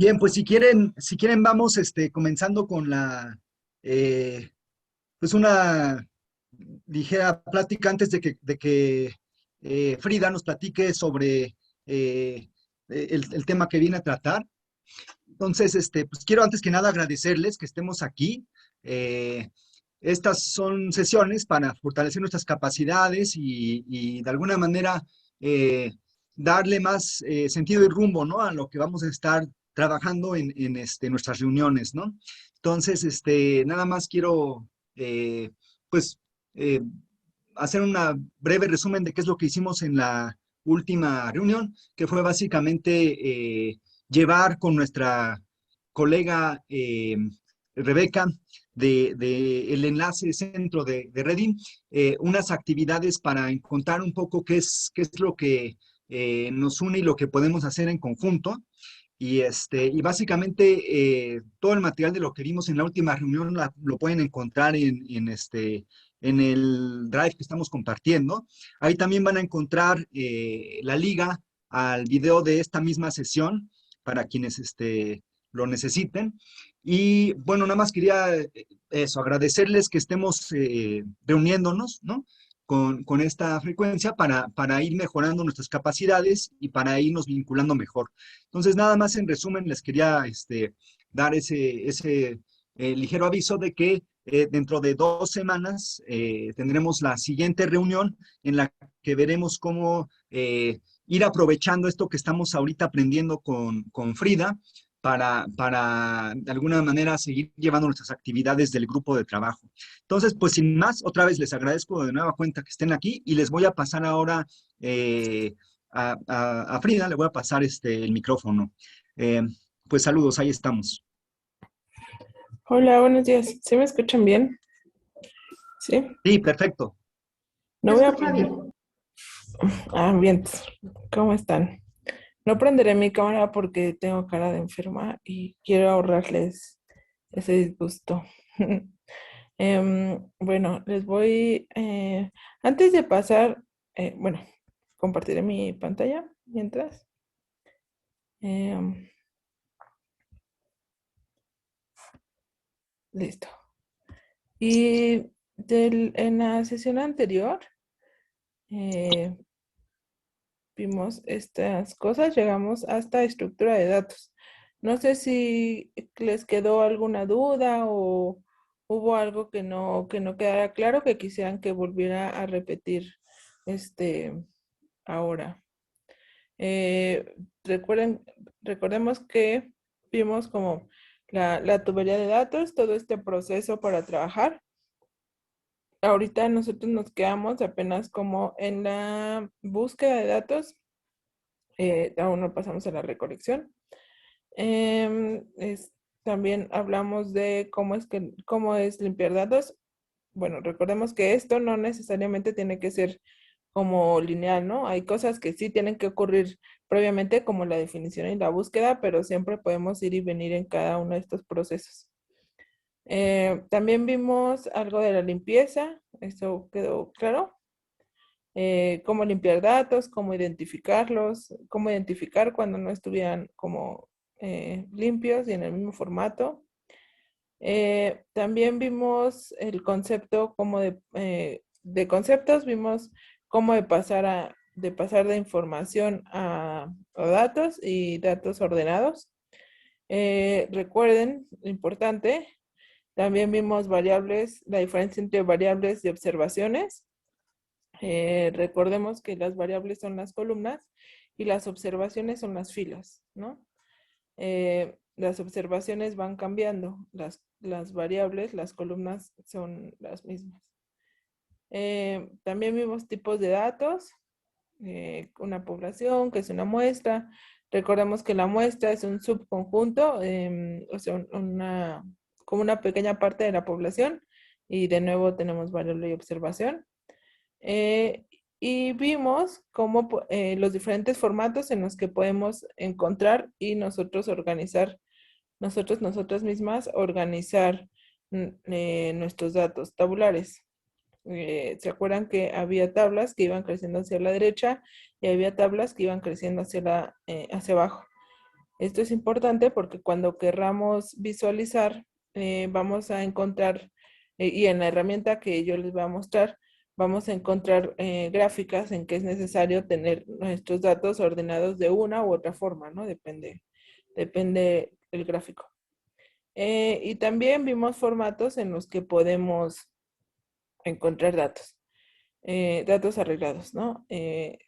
Bien, pues si quieren vamos comenzando con pues una ligera plática antes de que Frida nos platique sobre el tema que viene a tratar. Entonces, pues quiero antes que nada agradecerles que estemos aquí. Eh, Estas son sesiones para fortalecer nuestras capacidades y de alguna manera eh, darle más sentido y rumbo, ¿no? A lo que vamos a estar trabajando en nuestras reuniones, ¿no? Entonces, nada más quiero, pues, eh, hacer una breve resumen de qué es lo que hicimos en la última reunión, que fue básicamente llevar con nuestra colega Rebeca de el enlace centro de Reading, unas actividades para encontrar un poco qué es lo que nos une y lo que podemos hacer en conjunto. Y básicamente todo el material de lo que vimos en la última reunión lo pueden encontrar en el drive que estamos compartiendo. Ahí también van a encontrar la liga al video de esta misma sesión para quienes lo necesiten. Y bueno, nada más quería eso, agradecerles que estemos reuniéndonos, ¿no? Con esta frecuencia para ir mejorando nuestras capacidades y para irnos vinculando mejor. Entonces, nada más en resumen, les quería dar ese ligero aviso de que dentro de 2 semanas tendremos la siguiente reunión en la que veremos cómo ir aprovechando esto que estamos ahorita aprendiendo con Frida para de alguna manera seguir llevando nuestras actividades del grupo de trabajo. Entonces, pues sin más, otra vez les agradezco de nueva cuenta que estén aquí y les voy a pasar ahora a Frida, le voy a pasar el micrófono. Eh, pues saludos, ahí estamos. Hola, buenos días. ¿Sí me escuchan bien? Sí. Sí, perfecto. No voy a prender. Bien. ¿Cómo están? No prenderé mi cámara porque tengo cara de enferma y quiero ahorrarles ese disgusto. Bueno, les voy, antes de pasar, bueno, compartiré mi pantalla mientras. Em, Listo. Y en la sesión anterior, eh, vimos estas cosas, llegamos hasta estructura de datos. No sé si les quedó alguna duda o hubo algo que no quedara claro que quisieran que volviera a repetir ahora. Recuerden, recordemos que vimos como la tubería de datos, todo este proceso para trabajar. Ahorita nosotros nos quedamos apenas como en la búsqueda de datos, aún no pasamos a la recolección. También hablamos de cómo es limpiar datos. Bueno, recordemos que esto no necesariamente tiene que ser como lineal, ¿no? Hay cosas que sí tienen que ocurrir previamente, como la definición y la búsqueda, pero siempre podemos ir y venir en cada uno de estos procesos. También vimos algo de la limpieza, eso quedó claro. Cómo limpiar datos, cómo identificarlos, cómo identificar cuando no estuvieran como limpios y en el mismo formato. También vimos el concepto como de conceptos, vimos cómo de pasar de información a datos y datos ordenados. Recuerden, importante, también vimos variables, la diferencia entre variables y observaciones. Recordemos que las variables son las columnas y las observaciones son las filas, ¿no? Las observaciones van cambiando, las variables, las columnas son las mismas. También vimos tipos de datos, una población, que es una muestra. Recordemos que la muestra es un subconjunto, o sea, como una pequeña parte de la población, y de nuevo tenemos variable y observación. Y vimos cómo los diferentes formatos en los que podemos encontrar y nosotros organizar, nosotras mismas organizar nuestros datos tabulares. ¿Se acuerdan que había tablas que iban creciendo hacia la derecha y había tablas que iban creciendo hacia abajo? Esto es importante porque cuando querramos visualizar, vamos a encontrar, y en la herramienta que yo les voy a mostrar, vamos a encontrar gráficas en que es necesario tener nuestros datos ordenados de una u otra forma, ¿no? Depende el gráfico. Y también vimos formatos en los que podemos encontrar datos arreglados, ¿no?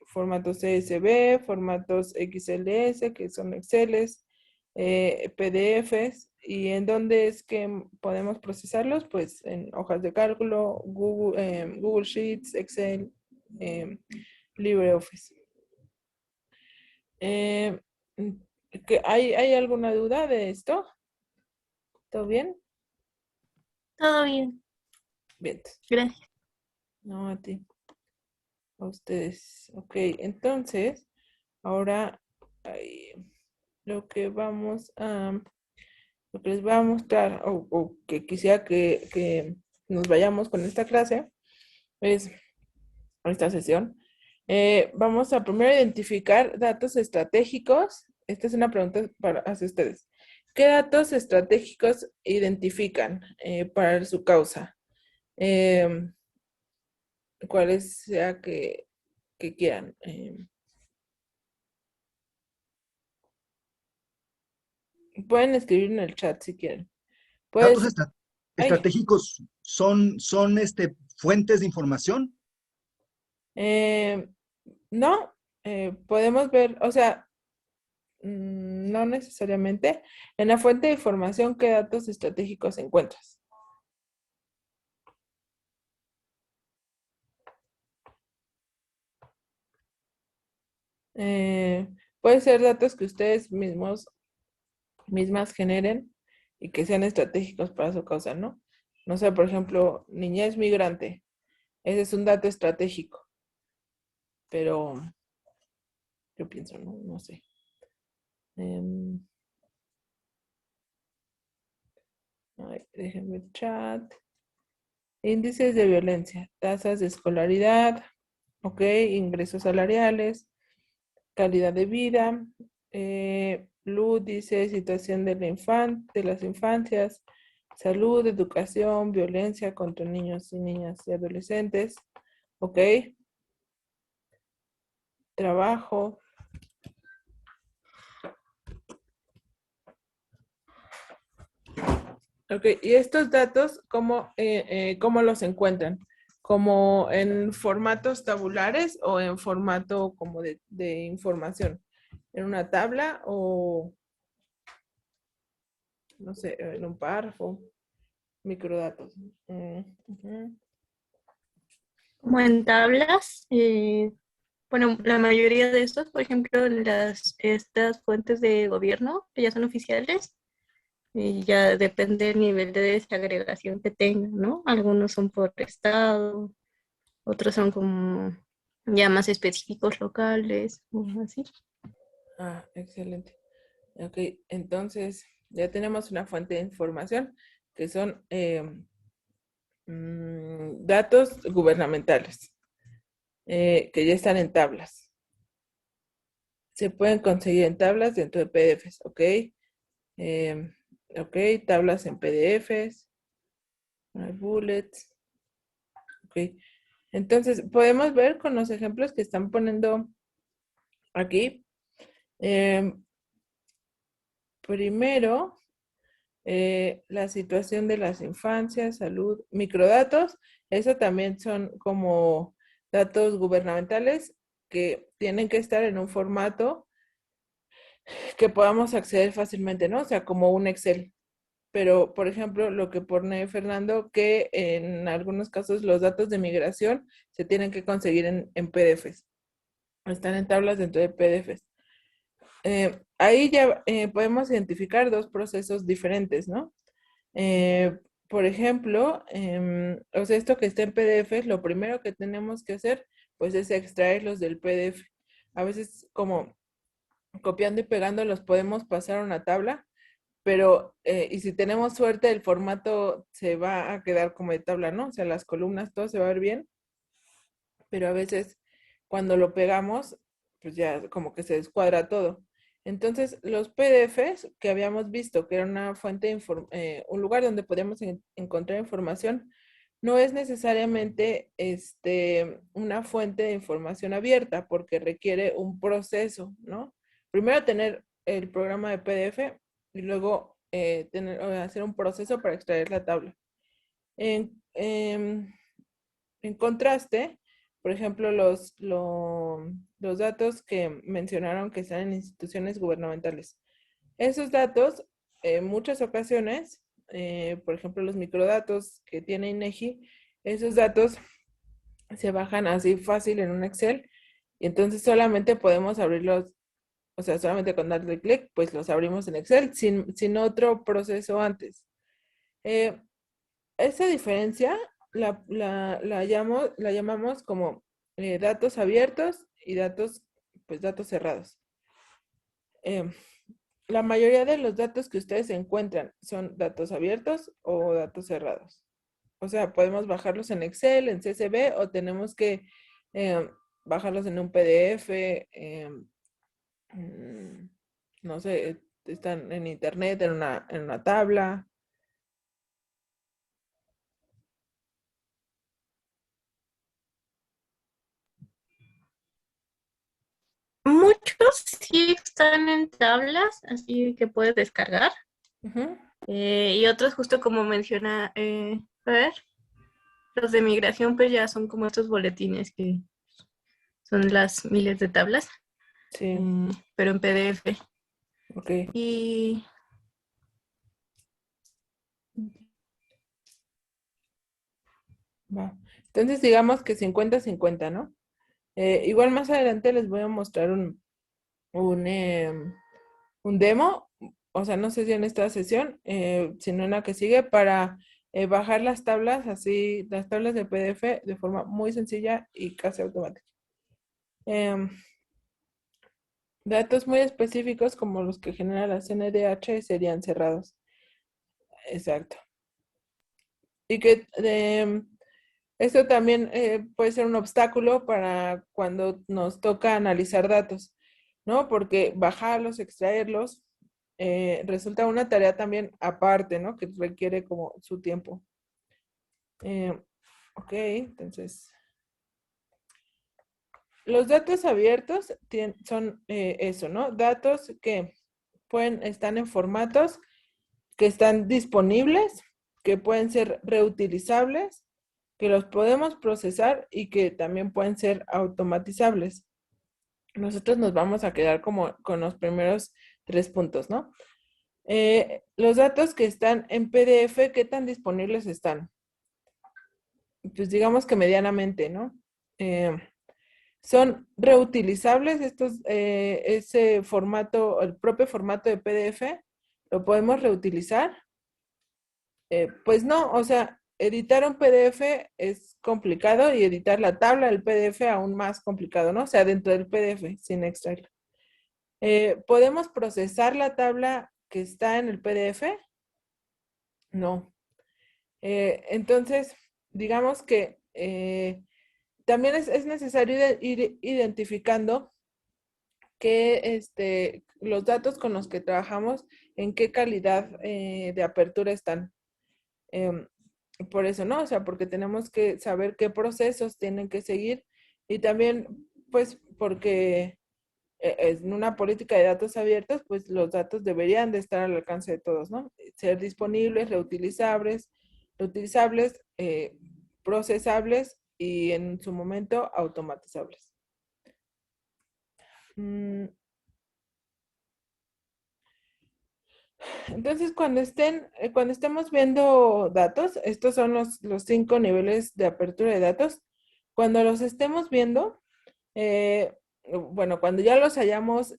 Formatos CSV, formatos XLS, que son Exceles, PDFs, y en dónde es que podemos procesarlos, pues en hojas de cálculo, Google Sheets, Excel, LibreOffice. Eh, ¿Hay alguna duda de esto? ¿Todo bien? Todo bien, Bien. gracias. No, a ti. A ustedes. Ok, entonces, ahora ay, lo que lo que les voy a mostrar, o que quisiera que nos vayamos con esta clase, es esta sesión. Vamos a primero identificar datos estratégicos. Esta es una pregunta hacia ustedes. ¿Qué datos estratégicos identifican para su causa? Cuáles sea que quieran. Pueden escribir en el chat si quieren. Datos Pues, ay, estratégicos son fuentes de información. eh, no, podemos ver, o sea, no necesariamente. En la fuente de información, ¿qué datos estratégicos encuentras? Eh, Puede ser datos que ustedes mismas generen y que sean estratégicos para su causa, ¿no? No sé, por ejemplo, niñez migrante. Ese es un dato estratégico, pero yo pienso, no, no sé. Em, Déjenme el chat. Índices de violencia, tasas de escolaridad, ok, ingresos salariales, calidad de vida. Luz dice situación de de las infancias, salud, educación, violencia contra niños y niñas y adolescentes, ok, trabajo. Ok, y estos datos, ¿cómo los encuentran? ¿Como en formatos tabulares o en formato como de información? ¿En una tabla o, no sé, en un párrafo? Microdatos. Ujú. Como en tablas, bueno, la mayoría de estos, por ejemplo, estas fuentes de gobierno, que ya son oficiales, y ya depende del nivel de desagregación que tengan, ¿no? Algunos son por estado, otros son como ya más específicos locales, o así. Ah, excelente. Ok, entonces ya tenemos una fuente de información que son datos gubernamentales que ya están en tablas. Se pueden conseguir en tablas dentro de PDFs, ¿ok? Em, ok, tablas en PDFs, hay bullets, ok. Entonces, podemos ver con los ejemplos que están poniendo aquí. em, Primero, la situación de las infancias, salud, microdatos, eso también son como datos gubernamentales que tienen que estar en un formato que podamos acceder fácilmente, ¿no? O sea, como un Excel. Pero, por ejemplo, lo que pone Fernando, que en algunos casos los datos de migración se tienen que conseguir en PDFs. Están en tablas dentro de PDFs. Ahí ya podemos identificar dos procesos diferentes, ¿no? Eh, por ejemplo, o sea, esto que está en PDF, lo primero que tenemos que hacer, pues es extraerlos del PDF. A veces como copiando y pegando los podemos pasar a una tabla, pero, y si tenemos suerte, el formato se va a quedar como de tabla, ¿no? O sea, las columnas, todo se va a ver bien, pero a veces cuando lo pegamos, pues ya como que se descuadra todo. Entonces, los PDFs que habíamos visto, que era una fuente un lugar donde podíamos encontrar información, no es necesariamente una fuente de información abierta porque requiere un proceso, ¿no? Primero tener el programa de PDF y luego hacer un proceso para extraer la tabla. En contraste, por ejemplo, los datos que mencionaron que están en instituciones gubernamentales. Esos datos, en muchas ocasiones, por ejemplo, los microdatos que tiene INEGI, esos datos se bajan así fácil en un Excel y entonces solamente podemos abrirlos, o sea, solamente con darle clic, pues los abrimos en Excel sin otro proceso antes. Esa diferencia la llamamos como datos abiertos y datos cerrados. La mayoría de los datos que ustedes encuentran son datos abiertos o datos cerrados. O sea, podemos bajarlos en Excel, en CSV o tenemos que bajarlos en un PDF, no sé, están en internet, en una tabla. Muchos sí están en tablas, así que puedes descargar. Uh-huh. Y otros, justo como menciona, a ver, los de migración, pues ya son como estos boletines que son las miles de tablas, Sí. pero en PDF. Ok. Y Va. Entonces digamos que 50-50, ¿no? Igual más adelante les voy a mostrar un demo, o sea, no sé si en esta sesión, sino en la que sigue, para bajar las tablas, así, las tablas de PDF de forma muy sencilla y casi automática. Datos muy específicos como los que genera la CNDH serían cerrados. Exacto. Y que esto también puede ser un obstáculo para cuando nos toca analizar datos, ¿no? Porque bajarlos, extraerlos, resulta una tarea también aparte, ¿no? Que requiere como su tiempo. Ok, entonces, los datos abiertos son eso, ¿no? Datos que están en formatos que están disponibles, que pueden ser reutilizables, que los podemos procesar y que también pueden ser automatizables. Nosotros nos vamos a quedar como con los primeros 3 puntos, ¿no? Los datos que están en PDF, ¿qué tan disponibles están? Pues digamos que medianamente, ¿no? Son reutilizables ese formato, el propio formato de PDF, ¿lo podemos reutilizar? Pues no, o sea, editar un PDF es complicado y editar la tabla del PDF aún más complicado, ¿no? O sea, dentro del PDF, sin extraerlo. ¿Podemos procesar la tabla que está en el PDF? No. Entonces, digamos que también es necesario ir identificando los datos con los que trabajamos, en qué calidad de apertura están. Por eso, ¿no? O sea, porque tenemos que saber qué procesos tienen que seguir y también, pues, porque en una política de datos abiertos, pues los datos deberían de estar al alcance de todos, ¿no? Ser disponibles, reutilizables, procesables y en su momento automatizables. Entonces, cuando estemos viendo datos, estos son los 5 niveles de apertura de datos. Cuando los estemos viendo, bueno, cuando ya los hayamos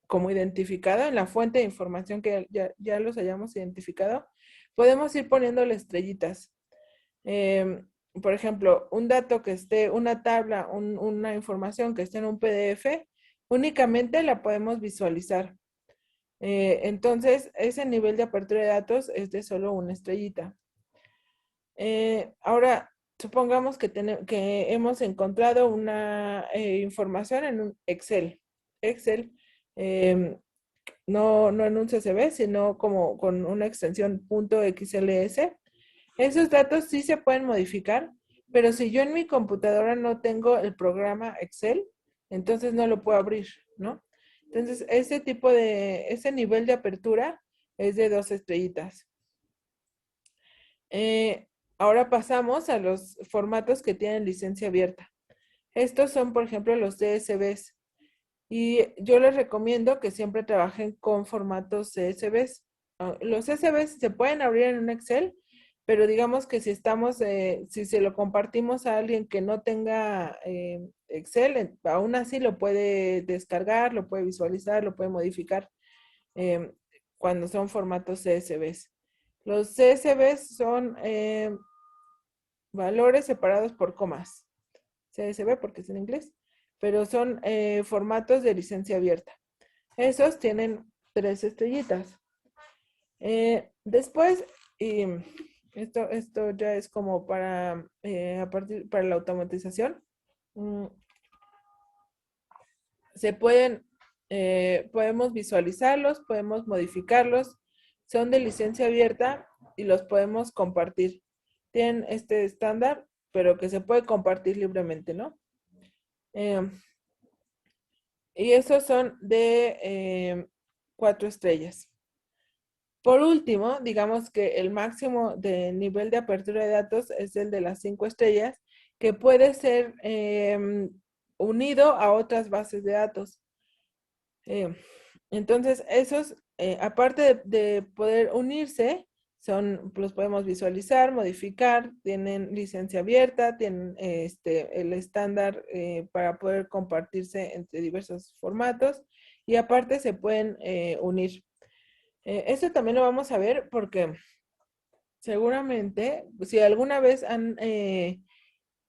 como identificado en la fuente de información que ya los hayamos identificado, podemos ir poniéndole estrellitas. Por ejemplo, un dato que esté, una tabla, una información que esté en un PDF, únicamente la podemos visualizar. Entonces, ese nivel de apertura de datos es de solo una estrellita. Ahora, supongamos que hemos encontrado una información en un Excel. Excel em, no en un CSV, sino como con una extensión .xls. Esos datos sí se pueden modificar, pero si yo en mi computadora no tengo el programa Excel, entonces no lo puedo abrir, ¿no? Entonces, ese nivel de apertura es de 2 estrellitas. Ahora pasamos a los formatos que tienen licencia abierta. Estos son, por ejemplo, los CSVs. Y yo les recomiendo que siempre trabajen con formatos CSVs. Los CSVs se pueden abrir en un Excel, pero digamos que si se lo compartimos a alguien que no tenga Excel, aún así lo puede descargar, lo puede visualizar, lo puede modificar eh, cuando son formatos CSVs. Los CSVs son valores separados por comas. CSV porque es en inglés, pero son formatos de licencia abierta. Esos tienen 3 estrellitas. Después, y esto ya es como para la automatización. Podemos visualizarlos, podemos modificarlos, son de licencia abierta y los podemos compartir. Tienen este estándar, pero que se puede compartir libremente, ¿no? Y esos son de 4 estrellas. Por último, digamos que el máximo de nivel de apertura de datos es el de las 5 estrellas, que puede ser unido a otras bases de datos. Entonces, esos, aparte de poder unirse, los podemos visualizar, modificar, tienen licencia abierta, tienen el estándar para poder compartirse entre diversos formatos y aparte se pueden unir. Esto también lo vamos a ver porque seguramente, si alguna vez han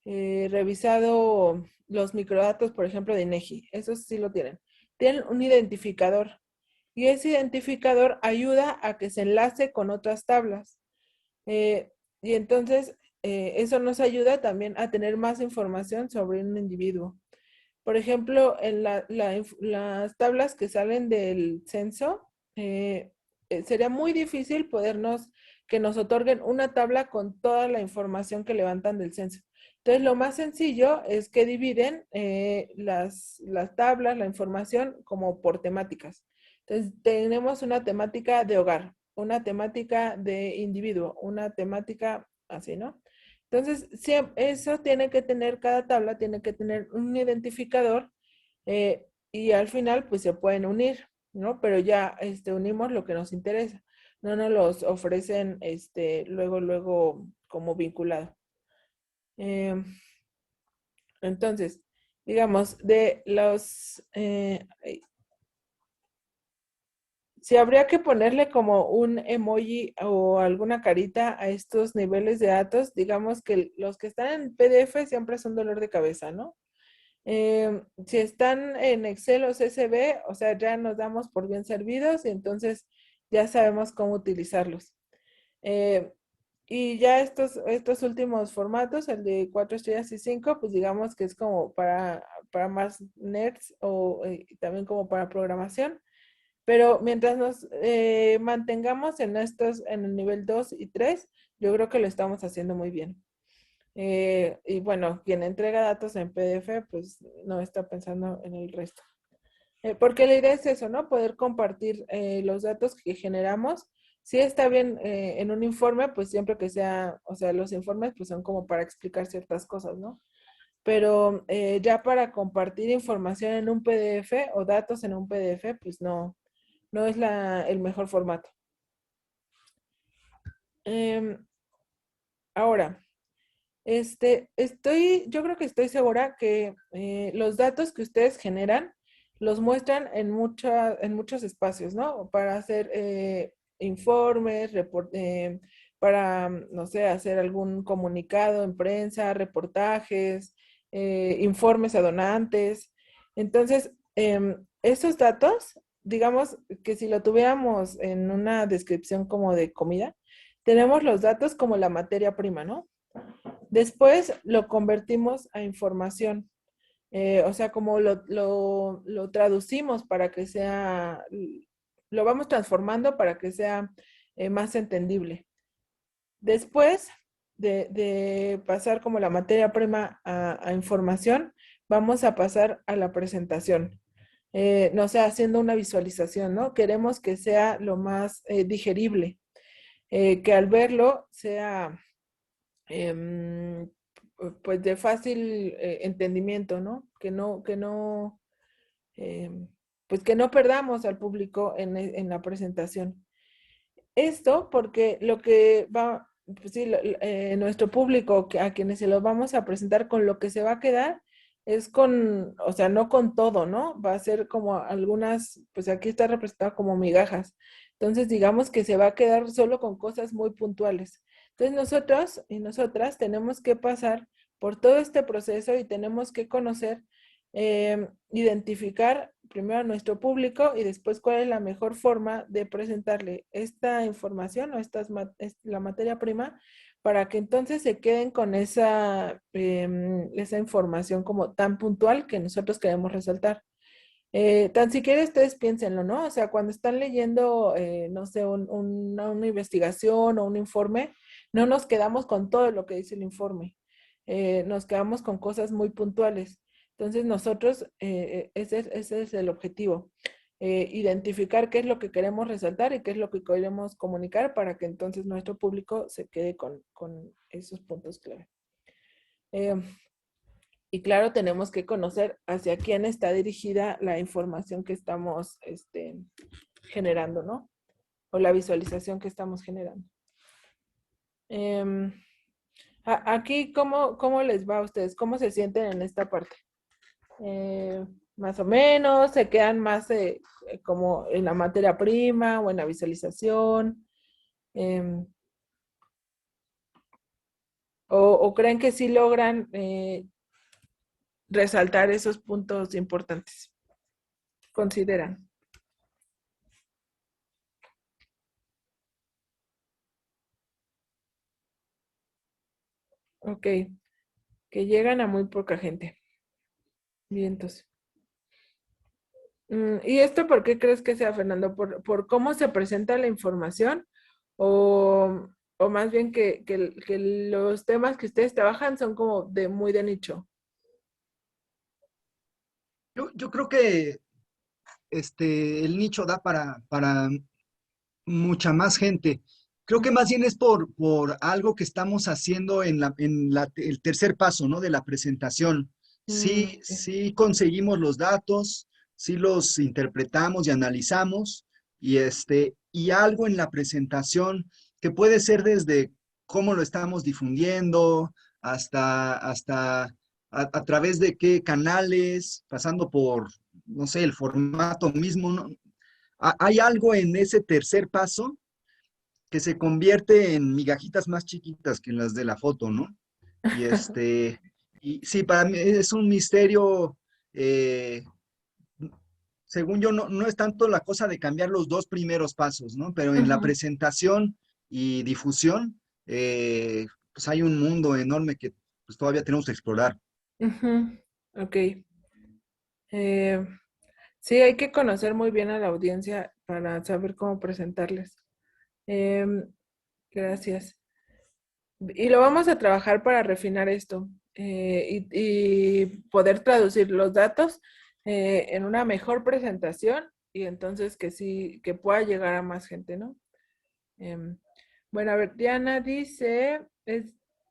revisado los microdatos, por ejemplo, de INEGI, esos sí lo tienen. Tienen un identificador y ese identificador ayuda a que se enlace con otras tablas. Y entonces eso nos ayuda también a tener más información sobre un individuo. Por ejemplo, en las tablas que salen del censo, sería muy difícil que nos otorguen una tabla con toda la información que levantan del censo. Entonces, lo más sencillo es que dividen las tablas, la información, como por temáticas. Entonces, tenemos una temática de hogar, una temática de individuo, una temática así, ¿no? Entonces, eso tiene que tener, cada tabla tiene que tener un identificador y al final, pues se pueden unir, ¿no? Pero ya unimos lo que nos interesa. No nos los ofrecen luego como vinculado. Entonces, digamos, si habría que ponerle como un emoji o alguna carita a estos niveles de datos, digamos que los que están en PDF siempre son dolor de cabeza, ¿no? Si están en Excel o CSV, o sea, ya nos damos por bien servidos y entonces ya sabemos cómo utilizarlos. Y ya estos últimos formatos, el de 4 estrellas y 5, pues digamos que es como para más nerds o también como para programación. Pero mientras nos mantengamos en el nivel 2 y 3, yo creo que lo estamos haciendo muy bien. Y bueno, quien entrega datos en PDF, pues no está pensando en el resto. Porque la idea es eso, ¿no? Poder compartir los datos que generamos. Si está bien en un informe, pues siempre que sea, o sea, los informes pues son como para explicar ciertas cosas, ¿no? Pero ya para compartir información en un PDF o datos en un PDF, pues no es el mejor formato. Ahora, yo creo que estoy segura que los datos que ustedes generan los muestran en muchos espacios, ¿no? Para hacer informes, para, no sé, hacer algún comunicado en prensa, reportajes, informes a donantes. Entonces, esos datos, digamos que si lo tuviéramos en una descripción como de comida, tenemos los datos como la materia prima, ¿no? Después lo convertimos a información. O sea, como lo traducimos para que sea, lo vamos transformando para que sea más entendible. Después de pasar como la materia prima a información, vamos a pasar a la presentación. No sé, haciendo una visualización, ¿no? Queremos que sea lo más digerible, que al verlo sea em, pues de fácil entendimiento, ¿no? Em, pues que no perdamos al público en la presentación. Esto porque lo que va, pues sí, nuestro público a quienes se los vamos a presentar con lo que se va a quedar es con, o sea, no con todo, ¿no? Va a ser como algunas, pues aquí está representado como migajas. Entonces, digamos que se va a quedar solo con cosas muy puntuales. Entonces, nosotros y nosotras tenemos que pasar por todo este proceso y tenemos que conocer, identificar primero a nuestro público y después cuál es la mejor forma de presentarle esta información o la materia prima para que entonces se queden con esa información como tan puntual que nosotros queremos resaltar. Tan siquiera ustedes piénsenlo, ¿no? O sea, cuando están leyendo, no sé, una investigación o un informe, no nos quedamos con todo lo que dice el informe. Nos quedamos con cosas muy puntuales. Entonces, nosotros, ese es el objetivo. Identificar qué es lo que queremos resaltar y qué es lo que queremos comunicar para que entonces nuestro público se quede con esos puntos clave. Y claro, tenemos que conocer hacia quién está dirigida la información que estamos generando, ¿no? O la visualización que estamos generando. Aquí, ¿cómo les va a ustedes? ¿Cómo se sienten en esta parte? Más o menos, ¿se quedan más como en la materia prima o en la visualización? Em, o creen que sí logran resaltar esos puntos importantes? ¿Consideran? Ok, que llegan a muy poca gente. Bien, entonces. ¿Y esto por qué crees que sea, Fernando? ¿Por cómo se presenta la información? ¿O más bien que los temas que ustedes trabajan son como de muy de nicho? Yo creo que el nicho da para mucha más gente. Creo que más bien es por algo que estamos haciendo el tercer paso, ¿no? De la presentación. Sí, Ok. sí conseguimos los datos, sí los interpretamos y analizamos, y algo en la presentación que puede ser desde cómo lo estamos difundiendo, hasta a través de qué canales, pasando por, no sé, el formato mismo, ¿no? Hay algo en ese tercer paso que se convierte en migajitas más chiquitas que las de la foto, ¿no? Y y sí, para mí es un misterio, según yo, no es tanto la cosa de cambiar los dos primeros pasos, ¿no? Pero en la Ujú, presentación y difusión, pues hay un mundo enorme que pues, todavía tenemos que explorar. ujú, ok. Eh, sí, hay que conocer muy bien a la audiencia para saber cómo presentarles. Em, gracias. Y lo vamos a trabajar para refinar esto y poder traducir los datos en una mejor presentación y entonces que sí, que pueda llegar a más gente, ¿no? Em, bueno, a ver, Diana dice,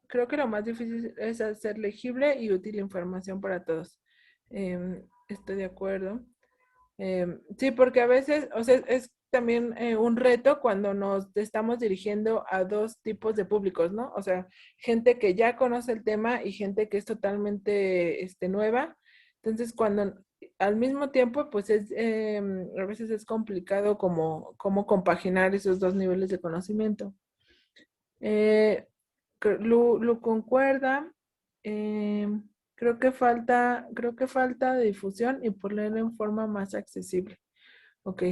creo que lo más difícil es hacer legible y útil información para todos. Estoy de acuerdo. Sí, porque a veces, o sea, es también un reto cuando nos estamos dirigiendo a dos tipos de públicos, ¿no? O sea, gente que ya conoce el tema y gente que es totalmente nueva. Entonces, cuando al mismo tiempo, pues a veces es complicado como compaginar esos dos niveles de conocimiento. Eh, Lu concuerda. eh, creo que falta de difusión y ponerlo en forma más accesible. Ok.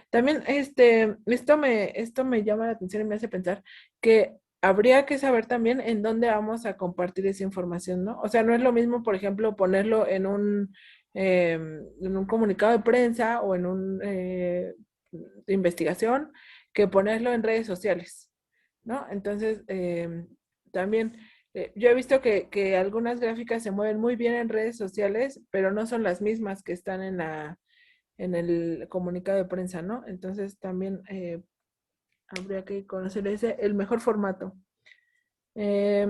También esto me llama la atención y me hace pensar que habría que saber también en dónde vamos a compartir esa información, ¿no? O sea, no es lo mismo, por ejemplo, ponerlo en un comunicado de prensa o en una investigación que ponerlo en redes sociales, ¿no? Entonces, también yo he visto que algunas gráficas se mueven muy bien en redes sociales, pero no son las mismas que están en el comunicado de prensa, ¿no? Entonces, también habría que conocer el mejor formato. Eh,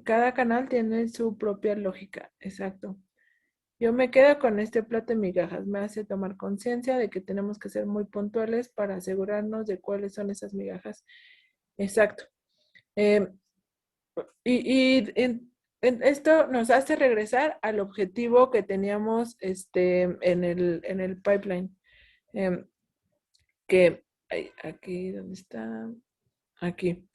Cada canal tiene su propia lógica, exacto. Yo me quedo con este plato de migajas. Me hace tomar conciencia de que tenemos que ser muy puntuales para asegurarnos de cuáles son esas migajas. Exacto. Eh, y esto nos hace regresar al objetivo que teníamos en el pipeline. Em, aquí, ¿dónde está? Aquí.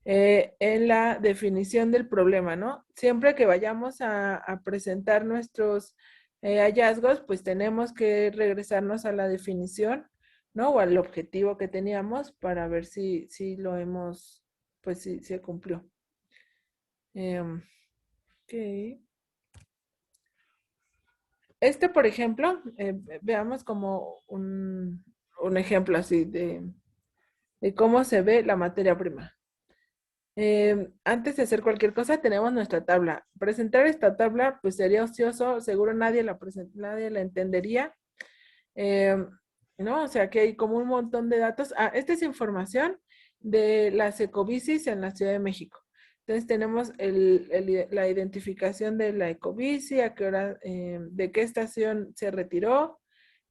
En la definición del problema, ¿no? Siempre que vayamos a presentar nuestros hallazgos, pues tenemos que regresarnos a la definición, ¿no? O al objetivo que teníamos para ver si lo hemos, pues si se cumplió. Ok. Por ejemplo, veamos como un ejemplo así de cómo se ve la materia prima. Antes de hacer cualquier cosa, tenemos nuestra tabla. Presentar esta tabla, pues sería ocioso, seguro nadie la entendería. ¿No? O sea, que hay como un montón de datos. Esta es información de las ecobicis en la Ciudad de México. Entonces tenemos la identificación de la ecobici, a qué hora, de qué estación se retiró,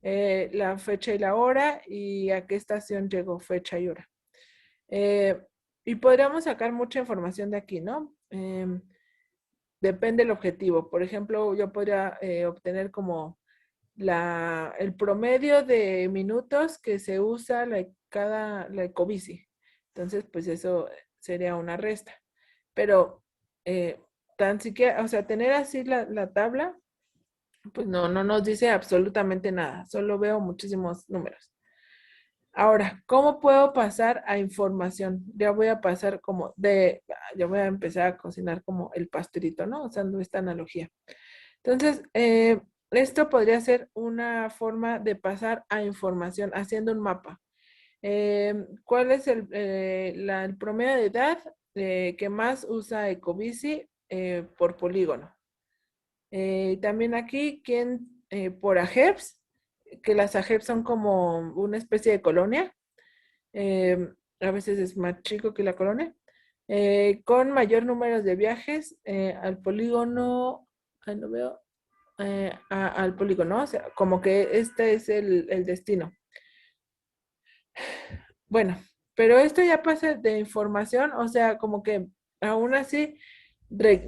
la fecha y la hora, y a qué estación llegó fecha y hora. Y podríamos sacar mucha información de aquí, ¿no? Depende del objetivo. Por ejemplo, yo podría obtener como el promedio de minutos que se usa la ecobici. Entonces, pues eso sería una resta. Pero tan siquiera, o sea, tener así la tabla, pues no nos dice absolutamente nada. Solo veo muchísimos números. Ahora, ¿cómo puedo pasar a información? Ya voy a pasar ya voy a empezar a cocinar como el pastelito, ¿no? Usando esta analogía. Entonces, esto podría ser una forma de pasar a información, haciendo un mapa. ¿Cuál es el promedio de edad que más usa Ecobici por polígono? También aquí, por AGEPS, que las AGEPS son como una especie de colonia, a veces es más chico que la colonia, con mayor número de viajes al polígono, no veo, al polígono, o sea, como que este es el destino. Bueno, pero esto ya pasa de información, o sea, como que aún así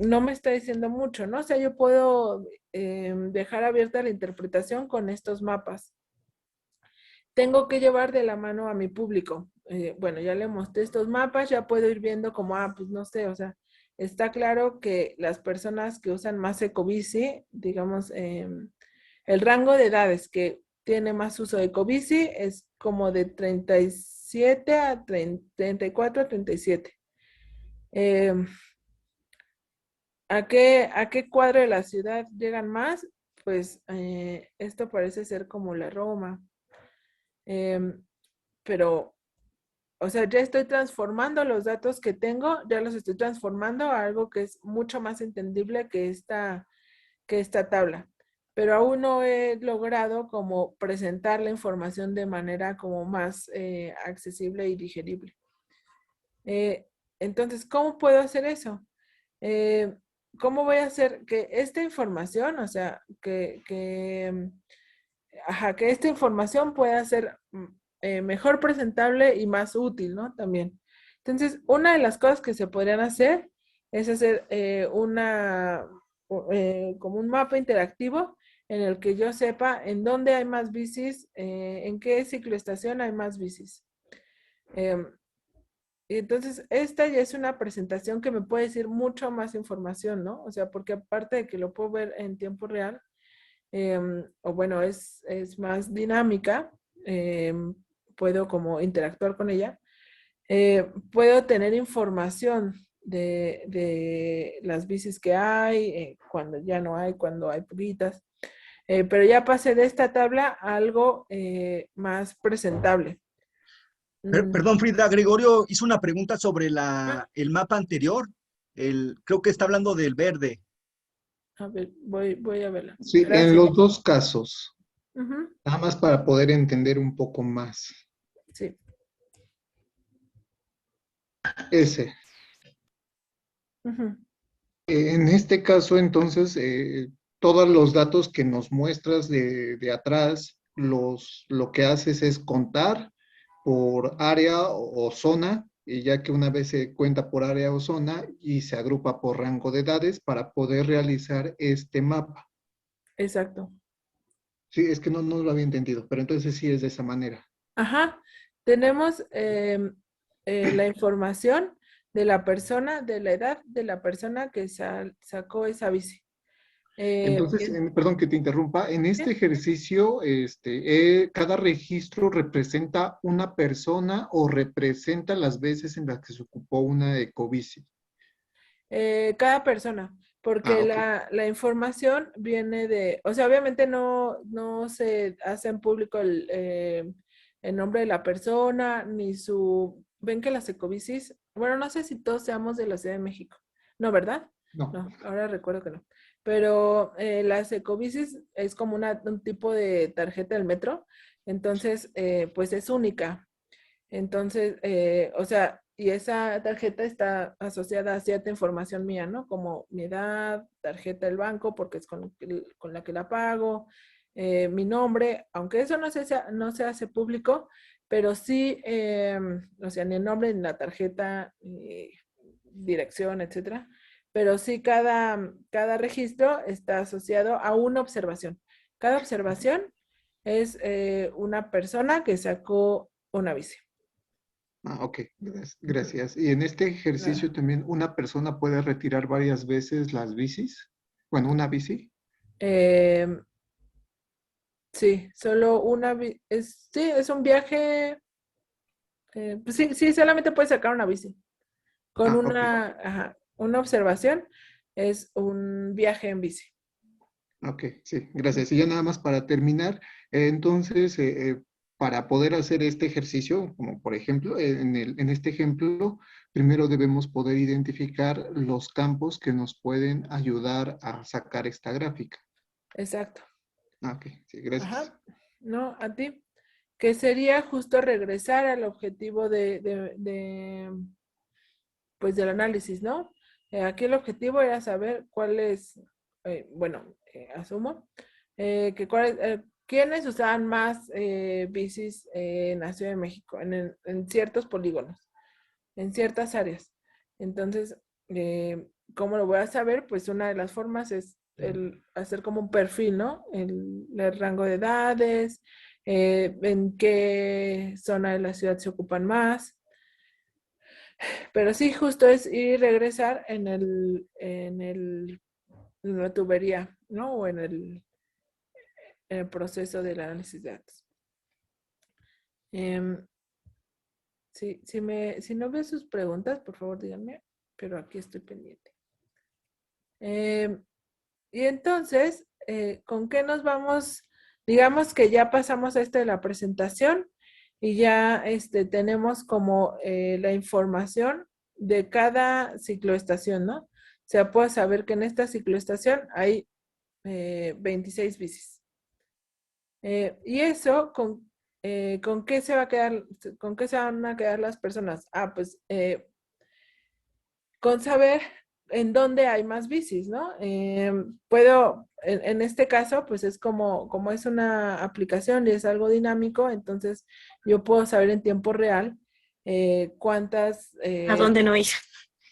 no me está diciendo mucho, ¿no? O sea, yo puedo dejar abierta la interpretación con estos mapas. Tengo que llevar de la mano a mi público. Bueno, ya le mostré estos mapas, ya puedo ir viendo como, pues no sé, o sea, está claro que las personas que usan más Ecobici, digamos, el rango de edades que tiene más uso de Ecobici es como de 37 a 34 a 37. ¿A qué cuadro de la ciudad llegan más? Pues esto parece ser como la Roma. Pero, o sea, ya estoy transformando los datos que tengo, ya los estoy transformando a algo que es mucho más entendible que esta tabla. Pero aún no he logrado como presentar la información de manera como más accesible y digerible. Entonces, ¿cómo puedo hacer eso? ¿Cómo voy a hacer que esta información, o sea, que esta información pueda ser mejor presentable y más útil, ¿no? También. Entonces, una de las cosas que se podrían hacer es hacer como un mapa interactivo en el que yo sepa en dónde hay más bicis, en qué cicloestación hay más bicis. Y entonces, esta ya es una presentación que me puede decir mucho más información, ¿no? O sea, porque aparte de que lo puedo ver en tiempo real, o bueno, es más dinámica, puedo como interactuar con ella. puedo tener información de las bicis que hay, cuando ya no hay, cuando hay poquitas. Pero ya pasé de esta tabla a algo más presentable. Perdón, Frida, Gregorio hizo una pregunta sobre Ah, el mapa anterior. Creo que está hablando del verde. a ver, voy a verla. Sí, en Gracias. los dos casos, Ujú, nada más para poder entender un poco más. sí. Ese. Ujú, En este caso, entonces, todos los datos que nos muestras de atrás, lo que haces es contar por área o zona, y ya que una vez se cuenta por área o zona y se agrupa por rango de edades para poder realizar este mapa. exacto. Sí, es que no lo había entendido, pero entonces sí es de esa manera. Ajá. Tenemos la información de la persona, de la edad de la persona que sacó esa bici. Entonces, perdón que te interrumpa, en este ejercicio, cada registro representa una persona o representa las veces en las que se ocupó una ecobici. Cada persona, Ah, porque ok. la información viene de, o sea, obviamente no se hace en público el nombre de la persona, ni su, ven que las ecobicis, bueno, no sé si todos seamos de la Ciudad de México, no, ¿verdad? No. No, ahora recuerdo que no, pero las ecobicis es como un tipo de tarjeta del metro, entonces, pues es única. Entonces, o sea, y esa tarjeta está asociada a cierta información mía, ¿no? Como mi edad, tarjeta del banco, porque es con la que la pago, mi nombre, aunque eso no se hace público, pero sí, o sea, ni el nombre, ni la tarjeta, ni dirección, etcétera. Pero sí, cada registro está asociado a una observación. Cada observación es una persona que sacó una bici. Ah, ok, gracias. Y en este ejercicio Nada. también una persona puede retirar varias veces las bicis. Bueno, una bici. Eh, sí, solo sí, es un viaje. Pues sí, sí, solamente puedes sacar una bici. Con Ah, ok, una observación es un viaje en bici. ok, sí, gracias. Y ya nada más para terminar, entonces, para poder hacer este ejercicio, como por ejemplo, en este ejemplo, primero debemos poder identificar los campos que nos pueden ayudar a sacar esta gráfica. Exacto. Ah, ok, sí, gracias. Ajá. No, a ti. Que sería justo regresar al objetivo pues del análisis, ¿no? Aquí el objetivo era saber cuál es, bueno, asumo, quiénes usaban más bicis en la Ciudad de México, en ciertos polígonos, en ciertas áreas. Entonces, ¿cómo lo voy a saber? Pues una de las formas es el hacer como un perfil, ¿no? El rango de edades, en qué zona de la ciudad se ocupan más. Pero sí, justo es ir y regresar en la tubería, ¿no? O en el proceso del análisis de datos. Em, sí, si no veo sus preguntas, por favor díganme, pero aquí estoy pendiente. Y entonces, ¿con qué nos vamos? Digamos que ya pasamos a esto de la presentación y ya tenemos como la información de cada cicloestación, ¿no? O sea, puedo saber que en esta cicloestación hay 26 bicis. Y eso, ¿con qué se va a quedar, con qué se van a quedar las personas? Ah, pues con saber en dónde hay más bicis, ¿no? En este caso, pues es como es una aplicación y es algo dinámico, entonces yo puedo saber en tiempo real cuántas, ¿A dónde no ir?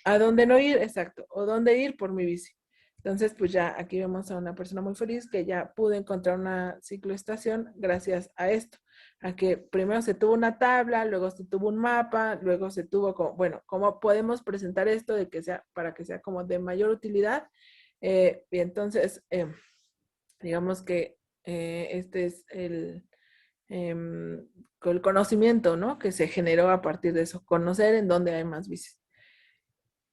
a dónde no ir, exacto, o dónde ir por mi bici. Entonces, pues ya aquí vemos a una persona muy feliz que ya pudo encontrar una cicloestación gracias a esto, a que primero se tuvo una tabla, luego se tuvo un mapa, luego se tuvo como, bueno, ¿cómo podemos presentar esto de que sea, para que sea como de mayor utilidad? Y entonces, digamos que este es con el conocimiento, ¿no? Que se generó a partir de eso, conocer en dónde hay más bicis.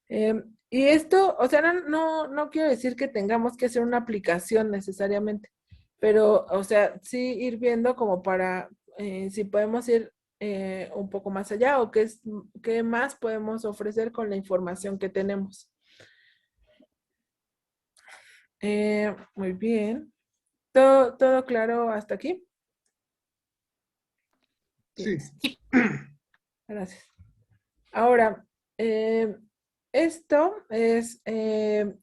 Y esto, o sea, no quiero decir que tengamos que hacer una aplicación necesariamente, pero, o sea, sí ir viendo como para si podemos ir un poco más allá o qué más podemos ofrecer con la información que tenemos. Muy bien. ¿Todo claro hasta aquí? Sí. Gracias. Ahora, esto es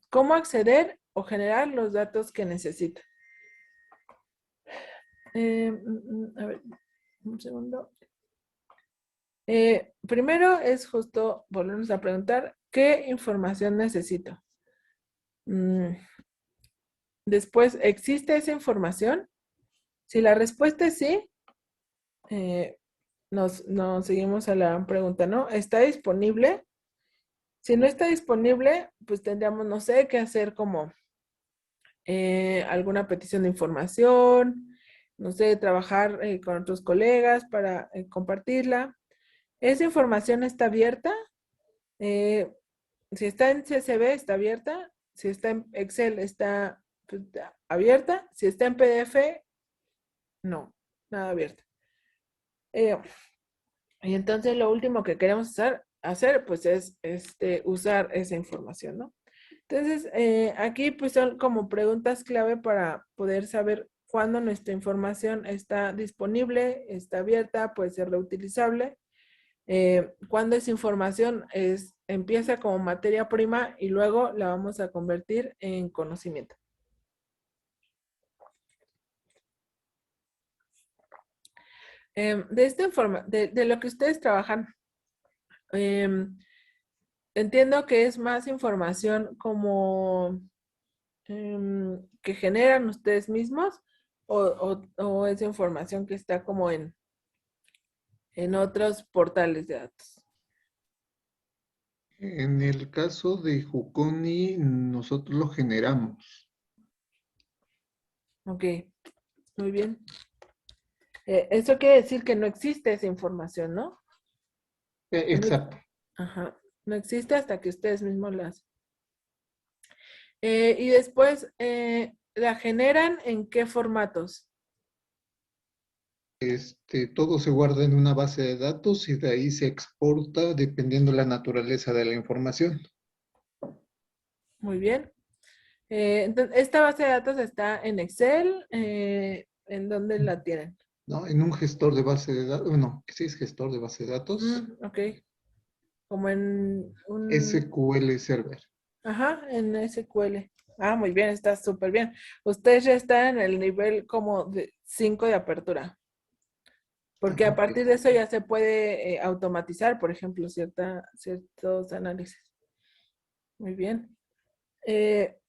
cómo acceder o generar los datos que necesita. A ver, un segundo. Primero es justo volvernos a preguntar qué información necesito. Después, ¿existe esa información? Si la respuesta es sí, nos seguimos a la pregunta, ¿no? ¿Está disponible? Si no está disponible, pues tendríamos, no sé, qué hacer como alguna petición de información, no sé, trabajar con otros colegas para compartirla. ¿Esa información está abierta? Si está en CSV, está abierta. Si está en Excel, está pues, abierta. Si está en PDF, no, nada abierta. Y entonces lo último que queremos hacer pues es usar esa información, ¿no? Entonces, aquí pues son como preguntas clave para poder saber cuándo nuestra información está disponible, está abierta, puede ser reutilizable, cuándo esa información empieza como materia prima y luego la vamos a convertir en conocimiento. De lo que ustedes trabajan, entiendo que es más información como que generan ustedes mismos o es información que está como en otros portales de datos. En el caso de Juconi, nosotros lo generamos. Ok, muy bien. Eso quiere decir que no existe esa información, ¿no? Exacto. Ajá, no existe hasta que ustedes mismos la hacen. Y después, ¿la generan en qué formatos? Todo se guarda en una base de datos y de ahí se exporta dependiendo la naturaleza de la información. Muy bien. Entonces, ¿esta base de datos está en Excel? ¿En dónde la tienen? ¿No? En un gestor de base de datos, bueno, sí es gestor de base de datos, Ok. Como en un... SQL Server. Ajá, en SQL. Ah, muy bien, está súper bien. Ustedes ya están en el nivel como de 5 de apertura. Porque a Ok. partir de eso ya se puede automatizar, por ejemplo, ciertos análisis. Muy bien. Eh,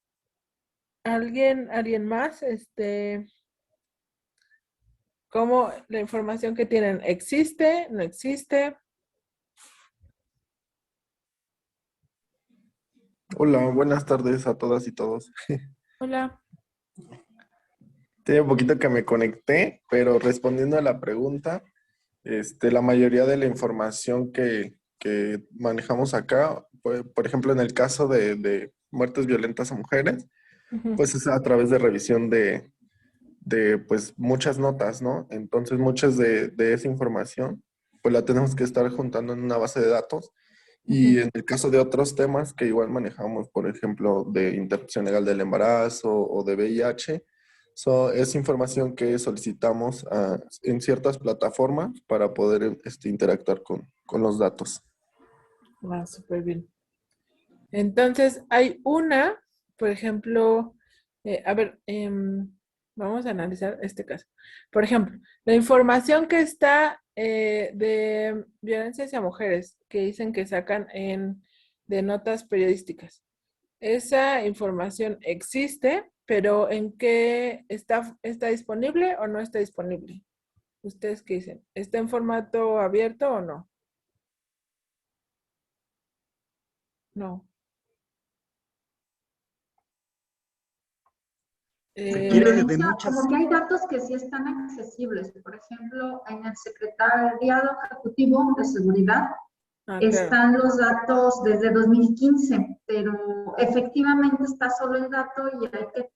¿Alguien más? ¿Cómo la información que tienen existe? ¿No existe? Hola, buenas tardes a todas y todos. Hola. Tiene un poquito que me conecté, pero respondiendo a la pregunta, la mayoría de la información que manejamos acá, por ejemplo, en el caso de muertes violentas a mujeres, Ujú. pues es a través de revisión de pues muchas notas, ¿no? Entonces, muchas de esa información, pues la tenemos que estar juntando en una base de datos. Y Ujú. en el caso de otros temas que igual manejamos, por ejemplo, de interrupción legal del embarazo o de VIH, es información que solicitamos en ciertas plataformas para poder interactuar con los datos. Ah, súper bien. Entonces, hay por ejemplo, a ver, vamos a analizar este caso. Por ejemplo, la información que está de violencia hacia mujeres, que dicen que sacan de notas periodísticas. Esa información existe, pero ¿en qué está disponible o no está disponible? ¿Ustedes qué dicen? ¿Está en formato abierto o no? No. Requiere de Diferencia, muchas. como que hay datos que sí están accesibles. Por ejemplo, en el Secretariado Ejecutivo de Seguridad claro. están los datos desde 2015, pero efectivamente está solo el dato y hay que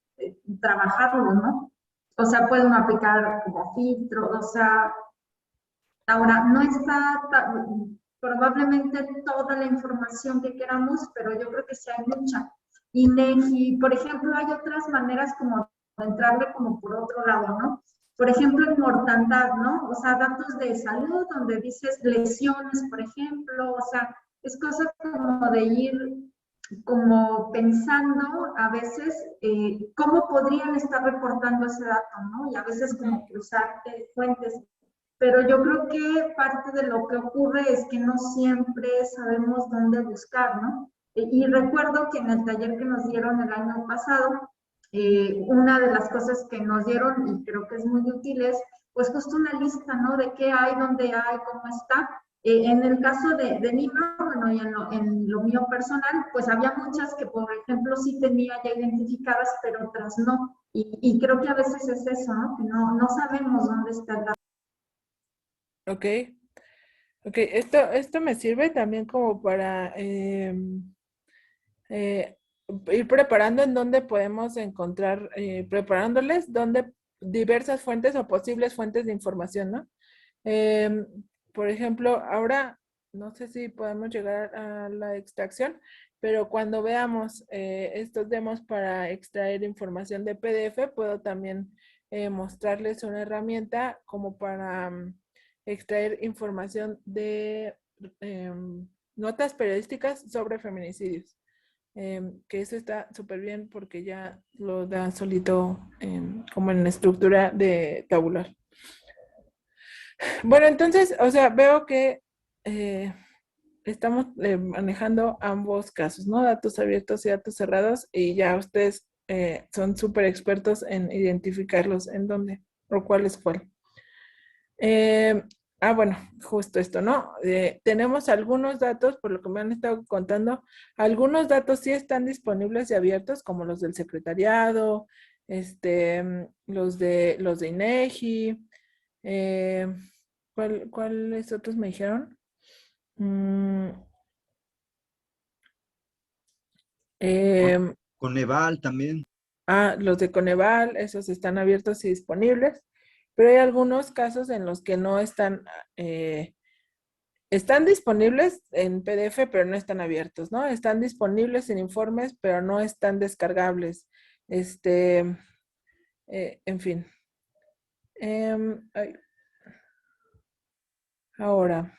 trabajarlo, ¿no? O sea, pueden aplicar como filtro, o sea, ahora no está probablemente toda la información que queramos, pero yo creo que sí hay mucha. INEGI, por ejemplo, hay otras maneras como de entrarle como por otro lado, ¿no? Por ejemplo, en mortandad, ¿no? O sea, datos de salud, donde dices lesiones, por ejemplo, o sea, es cosa como de ir como pensando a veces cómo podrían estar reportando ese dato, ¿no? Y a veces como cruzar fuentes. Pero yo creo que parte de lo que ocurre es que no siempre sabemos dónde buscar, ¿no? Y recuerdo que en el taller que nos dieron el año pasado, una de las cosas que nos dieron, y creo que es muy útil, es pues justo una lista, ¿no? De qué hay, dónde hay, cómo está. En el caso de Lima, bueno, y en lo mío personal, pues había muchas que, por ejemplo, sí tenía ya identificadas, pero otras no. Y creo que a veces es eso, ¿no? Que no sabemos dónde está el dato. Ok. Ok, esto me sirve también como para ir preparando en dónde podemos encontrar, preparándoles dónde diversas fuentes o posibles fuentes de información, ¿no? Por ejemplo, ahora no sé si podemos llegar a la extracción, pero cuando veamos estos demos para extraer información de PDF, puedo también mostrarles una herramienta como para extraer información de notas periodísticas sobre feminicidios. Que eso está súper bien porque ya lo da solito como en la estructura de tabular. Bueno, entonces, o sea, veo que estamos manejando ambos casos, ¿no? Datos abiertos y datos cerrados, y ya ustedes son súper expertos en identificarlos en dónde o cuál es cuál. Bueno, justo esto, ¿no? Tenemos algunos datos, por lo que me han estado contando, algunos datos sí están disponibles y abiertos, como los del secretariado, los de INEGI, ¿cuáles otros me dijeron? Coneval también. Los de Coneval, esos están abiertos y disponibles, pero hay algunos casos en los que no están disponibles en PDF, pero no están abiertos, ¿no? Están disponibles en informes, pero no están descargables. En fin. Ahora,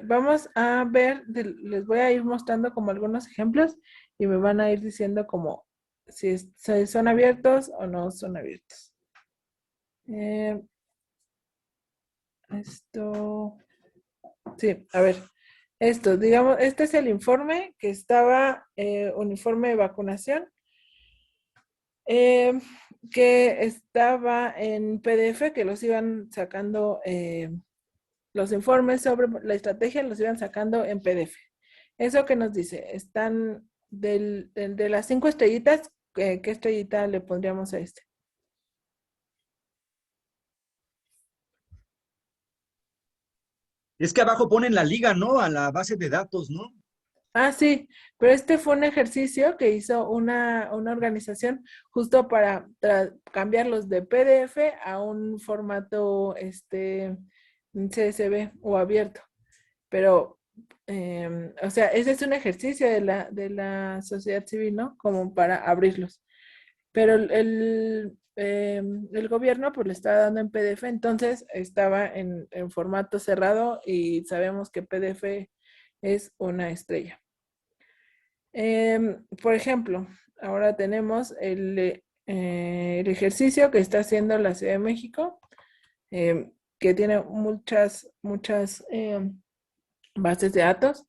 vamos a ver, les voy a ir mostrando como algunos ejemplos y me van a ir diciendo como si son abiertos o no son abiertos. Sí, a ver, digamos, este es el informe que estaba, un informe de vacunación, que estaba en PDF, que los iban sacando, los informes sobre la estrategia los iban sacando en PDF. ¿Eso qué nos dice? Están de las 5 estrellitas, ¿qué estrellita le pondríamos a este? Es que abajo ponen la liga, ¿no? A la base de datos, ¿no? Sí, pero este fue un ejercicio que hizo una organización justo para cambiarlos de PDF a un formato CSV o abierto. Pero, o sea, ese es un ejercicio de la sociedad civil, ¿no? Como para abrirlos. Pero el gobierno pues le estaba dando en PDF, entonces estaba en formato cerrado y sabemos que PDF es una estrella. Por ejemplo, ahora tenemos el ejercicio que está haciendo la Ciudad de México, que tiene muchas bases de datos.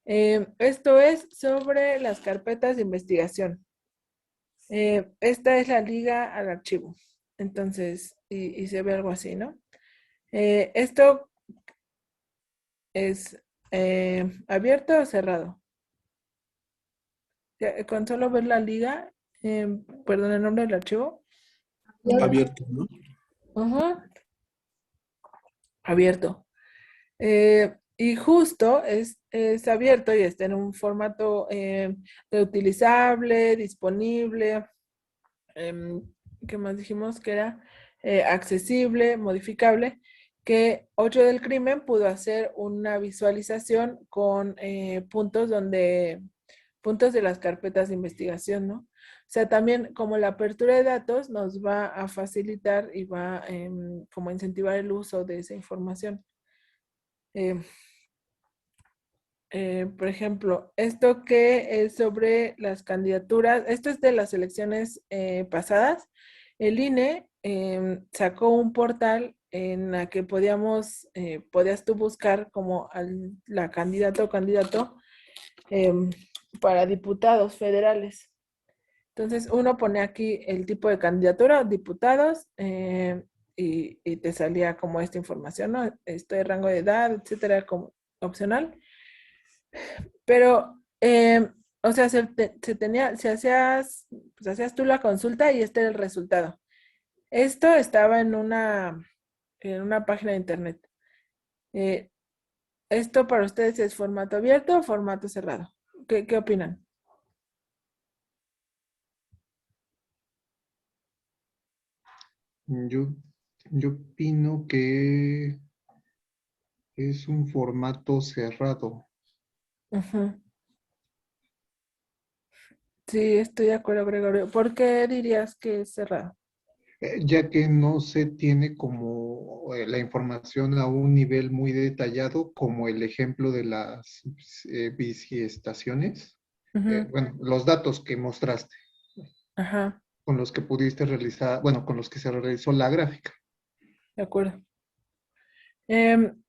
Esto es sobre las carpetas de investigación. Esta es la liga al archivo. Entonces, y se ve algo así, ¿no? Esto es abierto o cerrado. Con solo ver la liga, perdón, el nombre del archivo, Abierto, ¿no? Ujú. Abierto. Y justo es abierto y está en un formato reutilizable, disponible. em, ¿Qué más dijimos? Que era accesible, modificable, que 8 del crimen pudo hacer una visualización con puntos de las carpetas de investigación, ¿no? O sea, también como la apertura de datos nos va a facilitar y va como a incentivar el uso de esa información. Eh, por ejemplo, esto que es sobre las candidaturas, esto es de las elecciones pasadas. El INE sacó un portal en la que podías tú buscar como la candidata o candidato para diputados federales. Entonces, uno pone aquí el tipo de candidatura, diputados, y te salía como esta información, ¿no? Este rango de edad, etcétera, como opcional. Pero, o sea, si hacías tú la consulta y este era el resultado. Esto estaba en una página de internet. Eh, ¿Esto para ustedes es formato abierto o formato cerrado? ¿Qué opinan? Yo, yo opino que es un formato cerrado, Ujú. Sí, estoy de acuerdo, Gregorio. ¿Por qué dirías que es cerrado? ya que no se tiene como la información a un nivel muy detallado, como el ejemplo de las biciestaciones. Ujú. Bueno, los datos que mostraste, Ajá, con los que pudiste realizar, bueno, con los que se realizó la gráfica. de acuerdo.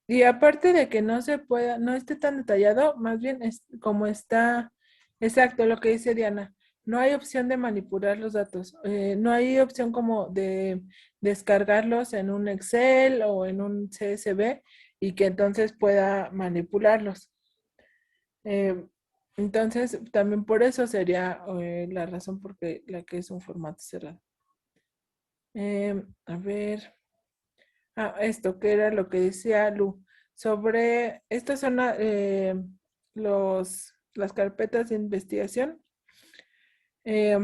Y aparte de que no esté tan detallado, más bien es como está, exacto, lo que dice Diana, no hay opción de manipular los datos, no hay opción como de descargarlos en un Excel o en un CSV y que entonces pueda manipularlos. Eh, entonces, también por eso sería la razón por la que es un formato cerrado. A ver. Esto que era lo que decía Lu, sobre, estas son las carpetas de investigación eh,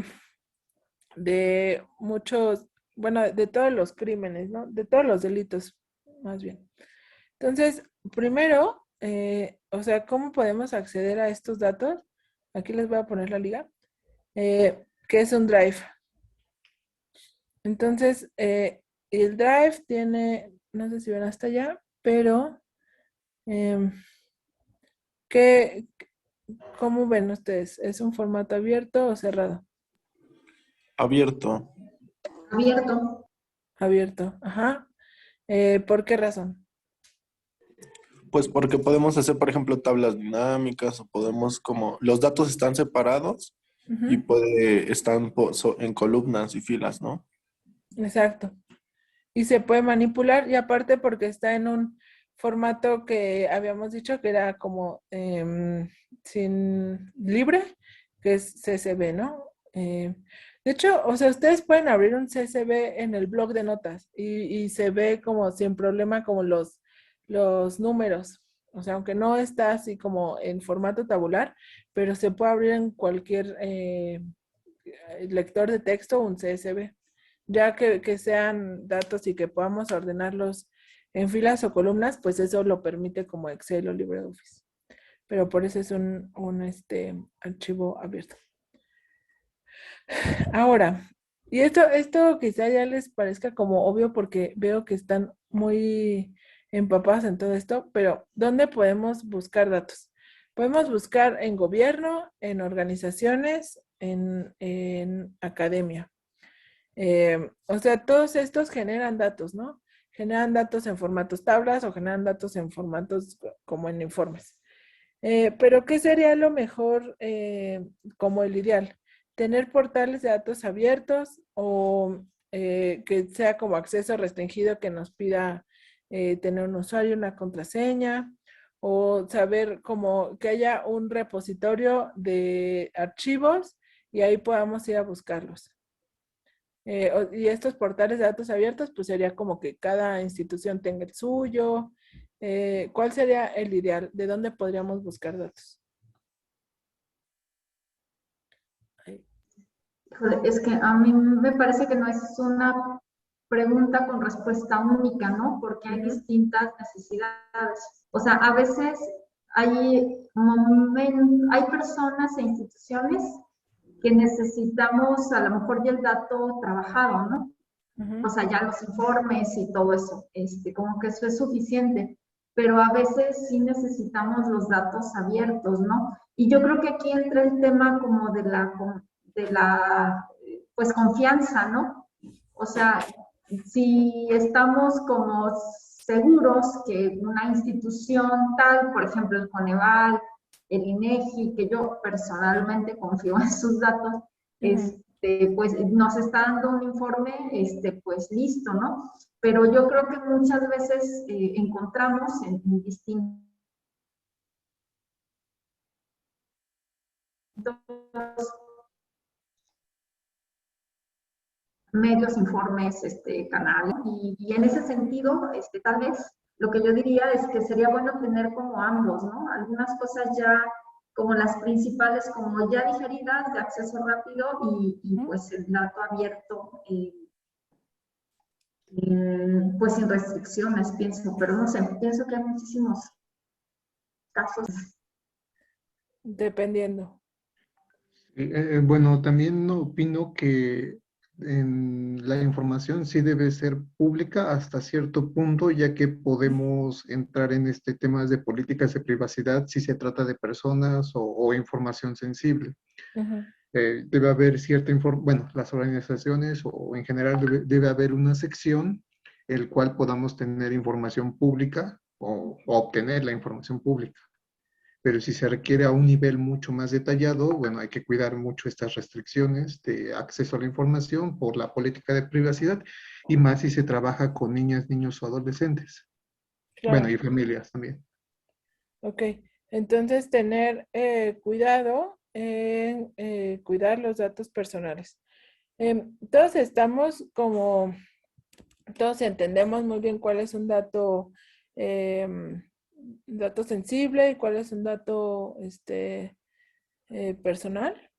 de muchos, bueno, de todos los crímenes, ¿no? De todos los delitos, más bien. Entonces, primero, o sea, ¿cómo podemos acceder a estos datos? Aquí les voy a poner la liga, que es un drive. Entonces, el drive tiene, no sé si ven hasta allá, pero Em, ¿qué, ¿cómo ven ustedes? ¿Es un formato abierto o cerrado? Abierto. Abierto. Abierto, ajá. ¿Por qué razón? Pues porque podemos hacer, por ejemplo, tablas dinámicas o podemos como, los datos están separados y Ujú, están en columnas y filas, ¿no? exacto. Y se puede manipular y aparte porque está en un formato que habíamos dicho que era como sin libre, que es CSV, ¿no? De hecho, o sea, ustedes pueden abrir un CSV en el blog de notas y se ve como sin problema como los números. O sea, aunque no está así como en formato tabular, pero se puede abrir en cualquier lector de texto un CSV, ya que sean datos y que podamos ordenarlos en filas o columnas, pues eso lo permite como Excel o LibreOffice. Pero por eso es un archivo abierto. Ahora, y esto quizá ya les parezca como obvio porque veo que están muy empapados en todo esto, pero ¿dónde podemos buscar datos? Podemos buscar en gobierno, en organizaciones, en academia. O sea, todos estos generan datos, ¿no? Generan datos en formatos tablas o generan datos en formatos como en informes. Pero ¿qué sería lo mejor como el ideal? ¿Tener portales de datos abiertos o que sea como acceso restringido que nos pida tener un usuario, una contraseña? O saber como que haya un repositorio de archivos y ahí podamos ir a buscarlos. Y estos portales de datos abiertos, pues sería como que cada institución tenga el suyo. ¿Cuál sería el ideal? ¿De dónde podríamos buscar datos? Ay. Híjole, es que a mí me parece que no es una pregunta con respuesta única, ¿no? Porque hay distintas necesidades. O sea, a veces hay personas e instituciones que necesitamos a lo mejor ya el dato trabajado, ¿no? O sea, ya los informes y todo eso, como que eso es suficiente, pero a veces sí necesitamos los datos abiertos, ¿no? Y yo creo que aquí entra el tema como pues, confianza, ¿no? O sea, si estamos como seguros que una institución tal, por ejemplo, el Coneval, el INEGI, que yo personalmente confío en sus datos, pues nos está dando un informe, pues listo, ¿no? Pero yo creo que muchas veces encontramos en distintos medios, informes, canales, y en ese sentido, tal vez lo que yo diría es que sería bueno tener como ambos, ¿no? Algunas cosas ya como las principales, como ya digeridas, de acceso rápido y pues el dato abierto, pues sin restricciones, pienso, pero no sé, pienso que hay muchísimos casos. Dependiendo. Bueno, también opino que la información sí debe ser pública hasta cierto punto, ya que podemos entrar en este tema de políticas de privacidad si se trata de personas o información sensible. Debe haber cierta información, bueno, las organizaciones o en general debe haber una sección el cual podamos tener información pública o obtener la información pública. Pero si se requiere a un nivel mucho más detallado, bueno, hay que cuidar mucho estas restricciones de acceso a la información por la política de privacidad y más si se trabaja con niñas, niños o adolescentes. Claro. Bueno, y familias también. Ok, entonces tener cuidado en cuidar los datos personales. Todos estamos como, todos entendemos muy bien cuál es un dato sensible y cuál es un dato personal.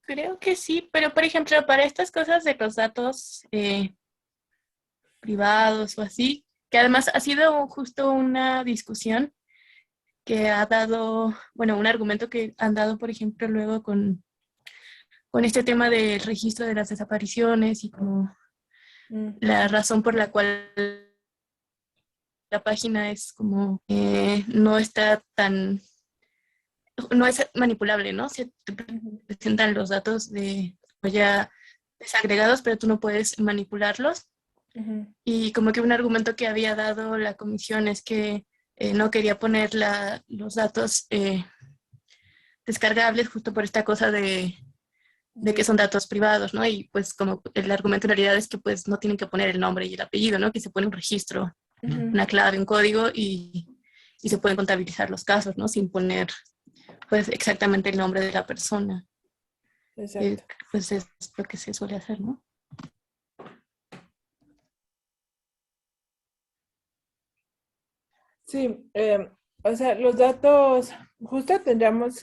Creo que sí, pero por ejemplo, para estas cosas de los datos privados o así, que además ha sido justo una discusión que ha dado, bueno, un argumento que han dado, por ejemplo, luego con este tema del registro de las desapariciones y como la razón por la cual la página es como no está tan, no es manipulable, ¿no? Se te presentan los datos ya desagregados, pero tú no puedes manipularlos. Y como que un argumento que había dado la comisión es que no quería poner los datos descargables justo por esta cosa de que son datos privados, ¿no? Y pues como el argumento en realidad es que pues no tienen que poner el nombre y el apellido, ¿no? Que se pone un registro, una clave, un código y se pueden contabilizar los casos, ¿no? Sin poner pues exactamente el nombre de la persona. Exacto. Pues es lo que se suele hacer, ¿no? Sí, o sea, los datos, justo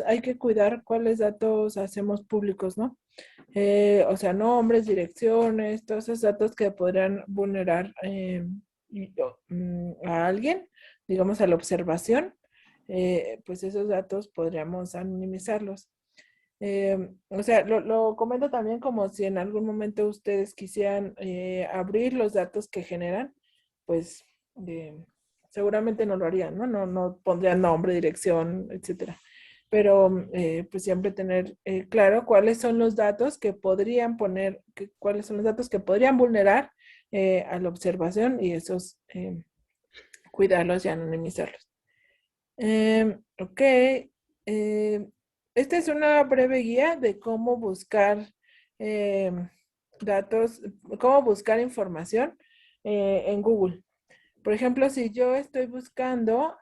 hay que cuidar cuáles datos hacemos públicos, ¿no? O sea, nombres, direcciones, todos esos datos que podrían vulnerar a alguien, digamos a la observación, pues esos datos podríamos anonimizarlos. O sea, lo comento también como si en algún momento ustedes quisieran abrir los datos que generan, pues seguramente no lo harían, ¿no? No pondrían nombre, dirección, etcétera. Pero pues siempre tener claro cuáles son los datos que podrían cuáles son los datos que podrían vulnerar a la observación y esos cuidarlos y anonimizarlos. Ok. Esta es una breve guía de cómo buscar datos, cómo buscar información en Google. Por ejemplo, si yo estoy buscando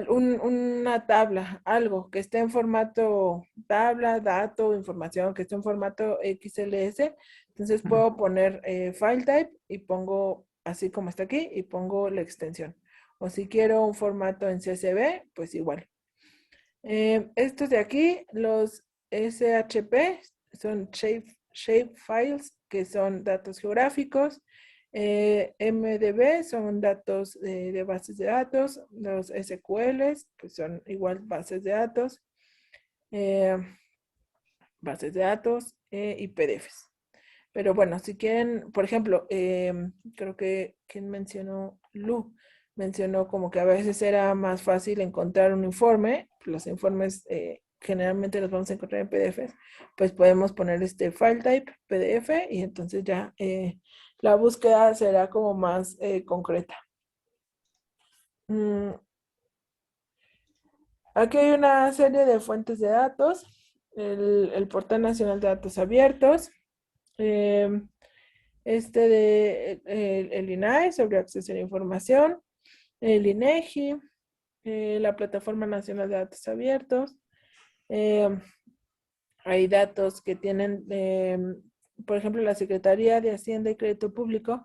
una tabla, algo que esté en formato tabla, dato, información, que esté en formato XLS. Entonces puedo poner file type y pongo así como está aquí y pongo la extensión. O si quiero un formato en CSV, pues igual. Estos de aquí, los SHP, son shape files, que son datos geográficos. MDB son datos de bases de datos. Los SQLs, pues son igual bases de datos. Y PDFs. Pero bueno, si quieren, por ejemplo, creo que, ¿quién mencionó? Lu mencionó como que a veces era más fácil encontrar un informe. Los informes generalmente los vamos a encontrar en PDFs. Pues podemos poner este file type PDF y entonces ya la búsqueda será como más concreta. Aquí hay una serie de fuentes de datos. El Portal Nacional de Datos Abiertos. El INAI sobre acceso a la información, el INEGI, la Plataforma Nacional de Datos Abiertos. Hay datos que tienen, por ejemplo, la Secretaría de Hacienda y Crédito Público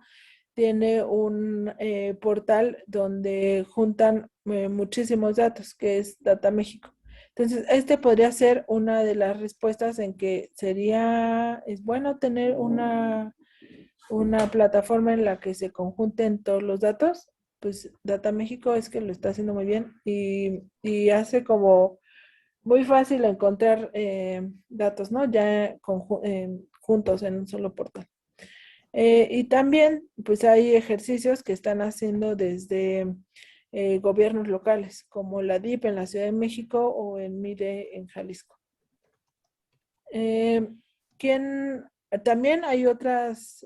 tiene un portal donde juntan muchísimos datos, que es Data México. Entonces, este podría ser una de las respuestas en que es bueno tener una plataforma en la que se conjunten todos los datos. Pues Data México es que lo está haciendo muy bien y hace como muy fácil encontrar datos, ¿no? Ya juntos en un solo portal. Y también, pues hay ejercicios que están haciendo desde gobiernos locales, como la DIP en la Ciudad de México o el MIDE en Jalisco. También hay otras,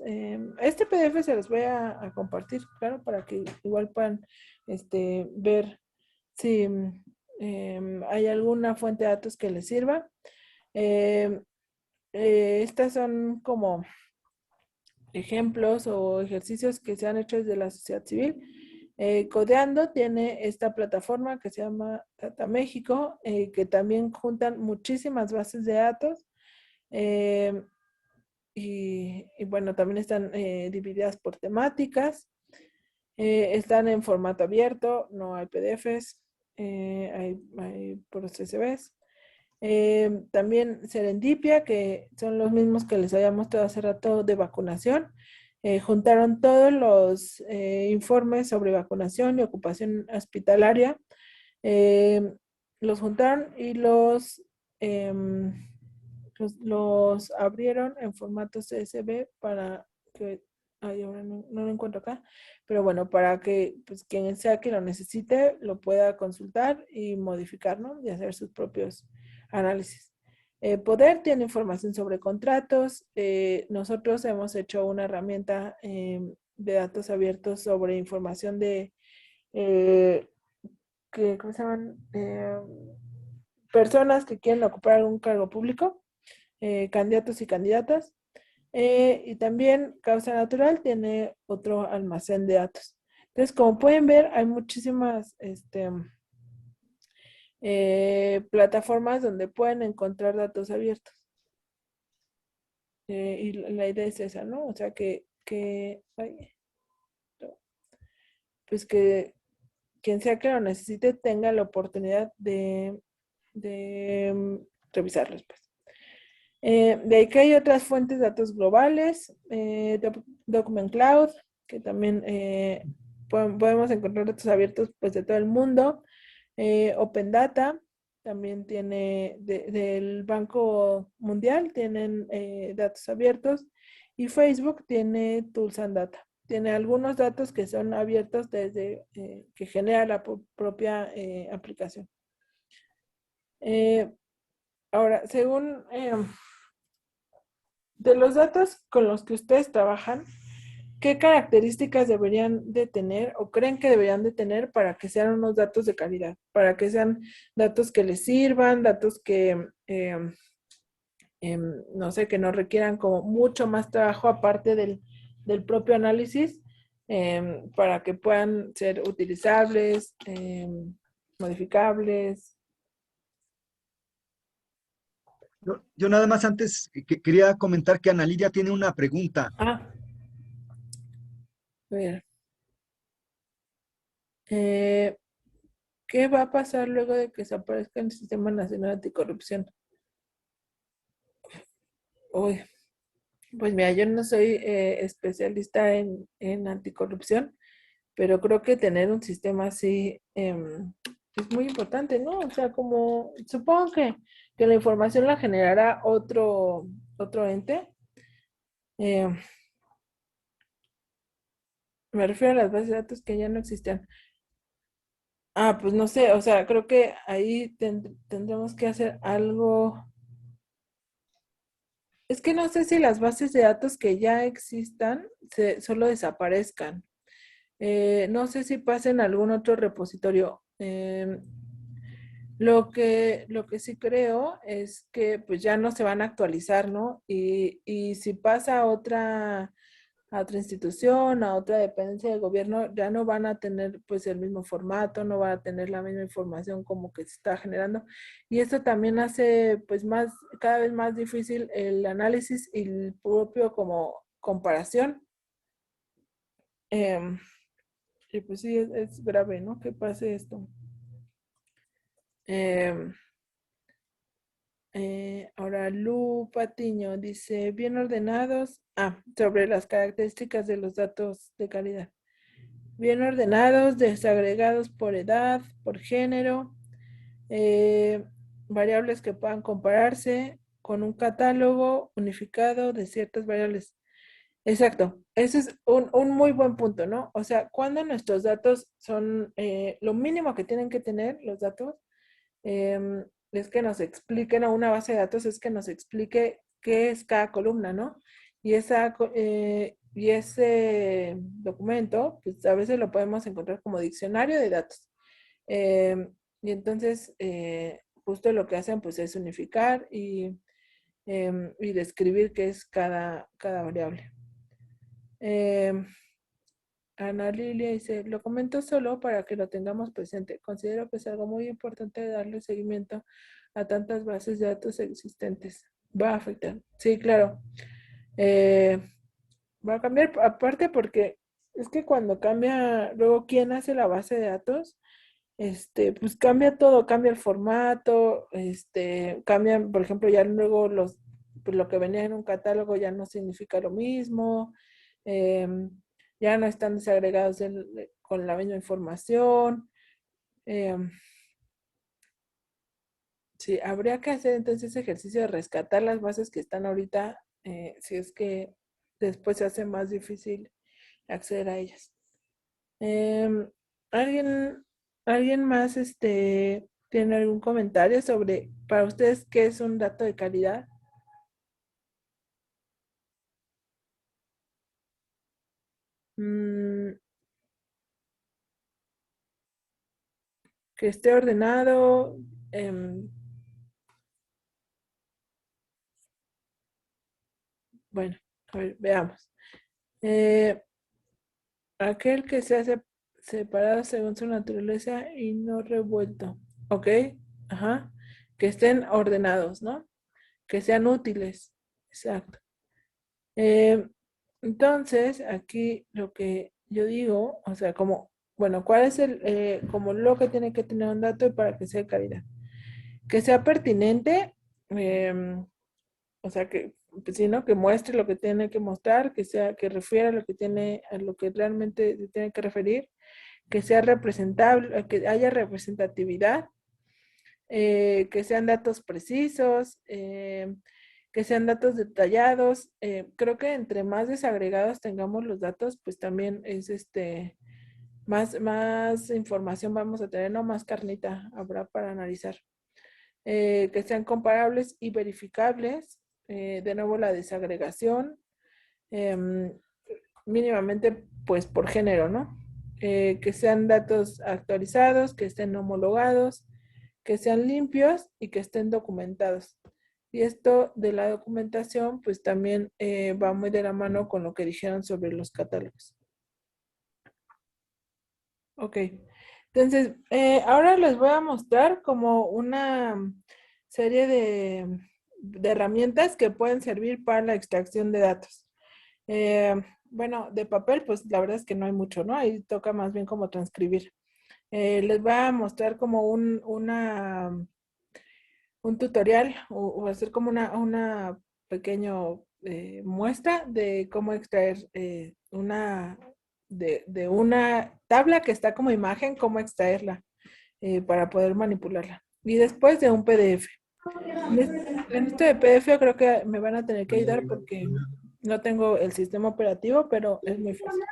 este PDF se los voy a compartir, claro, para que igual puedan ver si hay alguna fuente de datos que les sirva. Estas son como ejemplos o ejercicios que se han hecho desde la sociedad civil. Codeando tiene esta plataforma que se llama Data México, que también juntan muchísimas bases de datos. Y bueno, también están divididas por temáticas. Están en formato abierto, no hay PDFs, hay puros CSVs. También Serendipia, que son los mismos que les había mostrado hace rato de vacunación. Juntaron todos los informes sobre vacunación y ocupación hospitalaria. Los juntaron y los abrieron en formato CSV para que, ahora no lo encuentro acá, pero bueno, para que pues, quien sea que lo necesite lo pueda consultar y modificar, ¿no? Y hacer sus propios análisis. Poder tiene información sobre contratos. Nosotros hemos hecho una herramienta de datos abiertos sobre información de ¿cómo se llaman? Personas que quieren ocupar algún cargo público, candidatos y candidatas. Y también Causa Natural tiene otro almacén de datos. Entonces, como pueden ver, hay muchísimas plataformas donde pueden encontrar datos abiertos. Y la idea es esa, ¿no? O sea, pues que quien sea que lo necesite tenga la oportunidad de revisarlos, pues. De ahí que hay otras fuentes de datos globales, Document Cloud, que también podemos encontrar datos abiertos pues, de todo el mundo. Open Data, también tiene del Banco Mundial, tienen datos abiertos. Y Facebook tiene Tools and Data. Tiene algunos datos que son abiertos desde que genera la propia aplicación. Ahora, según de los datos con los que ustedes trabajan, ¿qué características deberían de tener o creen que deberían de tener para que sean unos datos de calidad? Para que sean datos que les sirvan, datos que, no sé, que no requieran como mucho más trabajo aparte del propio análisis, para que puedan ser utilizables, modificables. Yo nada más antes que quería comentar que Ana Lidia tiene una pregunta. A ver. ¿Qué va a pasar luego de que se aparezca el Sistema Nacional Anticorrupción? Uy, pues mira, yo no soy especialista en anticorrupción, pero creo que tener un sistema así es muy importante, ¿no? O sea, como supongo que la información la generará otro ente. Me refiero a las bases de datos que ya no existían. Pues no sé, o sea, creo que ahí tendremos que hacer algo. Es que no sé si las bases de datos que ya existan solo desaparezcan. No sé si pasa en algún otro repositorio. Lo que sí creo es que pues ya no se van a actualizar, ¿no? Y si pasa a otra institución, a otra dependencia del gobierno, ya no van a tener pues el mismo formato, no van a tener la misma información como que se está generando. Y esto también hace pues cada vez más difícil el análisis y el propio como comparación. Y pues sí, es grave, ¿no? Que pase esto. Em, Ahora Lu Patiño dice, bien ordenados. Sobre las características de los datos de calidad. Bien ordenados, desagregados por edad, por género, variables que puedan compararse con un catálogo unificado de ciertas variables. Exacto, ese es un muy buen punto, ¿no? O sea, cuando nuestros datos son lo mínimo que tienen que tener los datos, es que nos expliquen, a una base de datos es que nos explique qué es cada columna, ¿no? Y ese documento, pues a veces lo podemos encontrar como diccionario de datos. Y entonces, justo lo que hacen, pues es unificar y describir qué es cada variable. Ana Lilia dice, lo comento solo para que lo tengamos presente. Considero que es algo muy importante darle seguimiento a tantas bases de datos existentes. Va a afectar. Sí, claro. Va a cambiar aparte porque es que cuando cambia, luego quién hace la base de datos, pues cambia todo, cambia el formato, cambian, por ejemplo, ya luego pues lo que venía en un catálogo ya no significa lo mismo. em, ya no están desagregados con la misma información. Sí, habría que hacer entonces ese ejercicio de rescatar las bases que están ahorita, si es que después se hace más difícil acceder a ellas. Em, ¿alguien, alguien más tiene algún comentario sobre, para ustedes, qué es un dato de calidad? Mm, que esté ordenado. Bueno, a ver, veamos. Eh, Aquel que se hace separado según su naturaleza y no revuelto. ¿Ok? Ajá. Que estén ordenados, ¿no? Que sean útiles. Exacto. Eh, entonces, aquí lo que yo digo, o sea, como, bueno, ¿cuál es como lo que tiene que tener un dato para que sea de calidad? Que sea pertinente, o sea, que, pues sí, ¿no? Que muestre lo que tiene que mostrar, que refiera lo que tiene, a lo que realmente se tiene que referir, que sea representable, que haya representatividad, que sean datos precisos, que sean datos detallados. Creo que entre más desagregados tengamos los datos, pues también es más información vamos a tener, no más carnita habrá para analizar. Que sean comparables y verificables. De nuevo la desagregación, mínimamente pues por género, ¿no? Que sean datos actualizados, que estén homologados, que sean limpios y que estén documentados. Y esto de la documentación pues también va muy de la mano con lo que dijeron sobre los catálogos. Ok, Entonces, ahora les voy a mostrar como una serie de herramientas que pueden servir para la extracción de datos. Bueno, de papel, pues la verdad es que no hay mucho, ¿no? Ahí toca más bien como transcribir. Les voy a mostrar como un tutorial o hacer como una pequeña muestra de cómo extraer de una tabla que está como imagen, cómo extraerla para poder manipularla. Y después de un PDF. En este PDF yo creo que me van a tener que ayudar porque no tengo el sistema operativo, pero es muy fácil.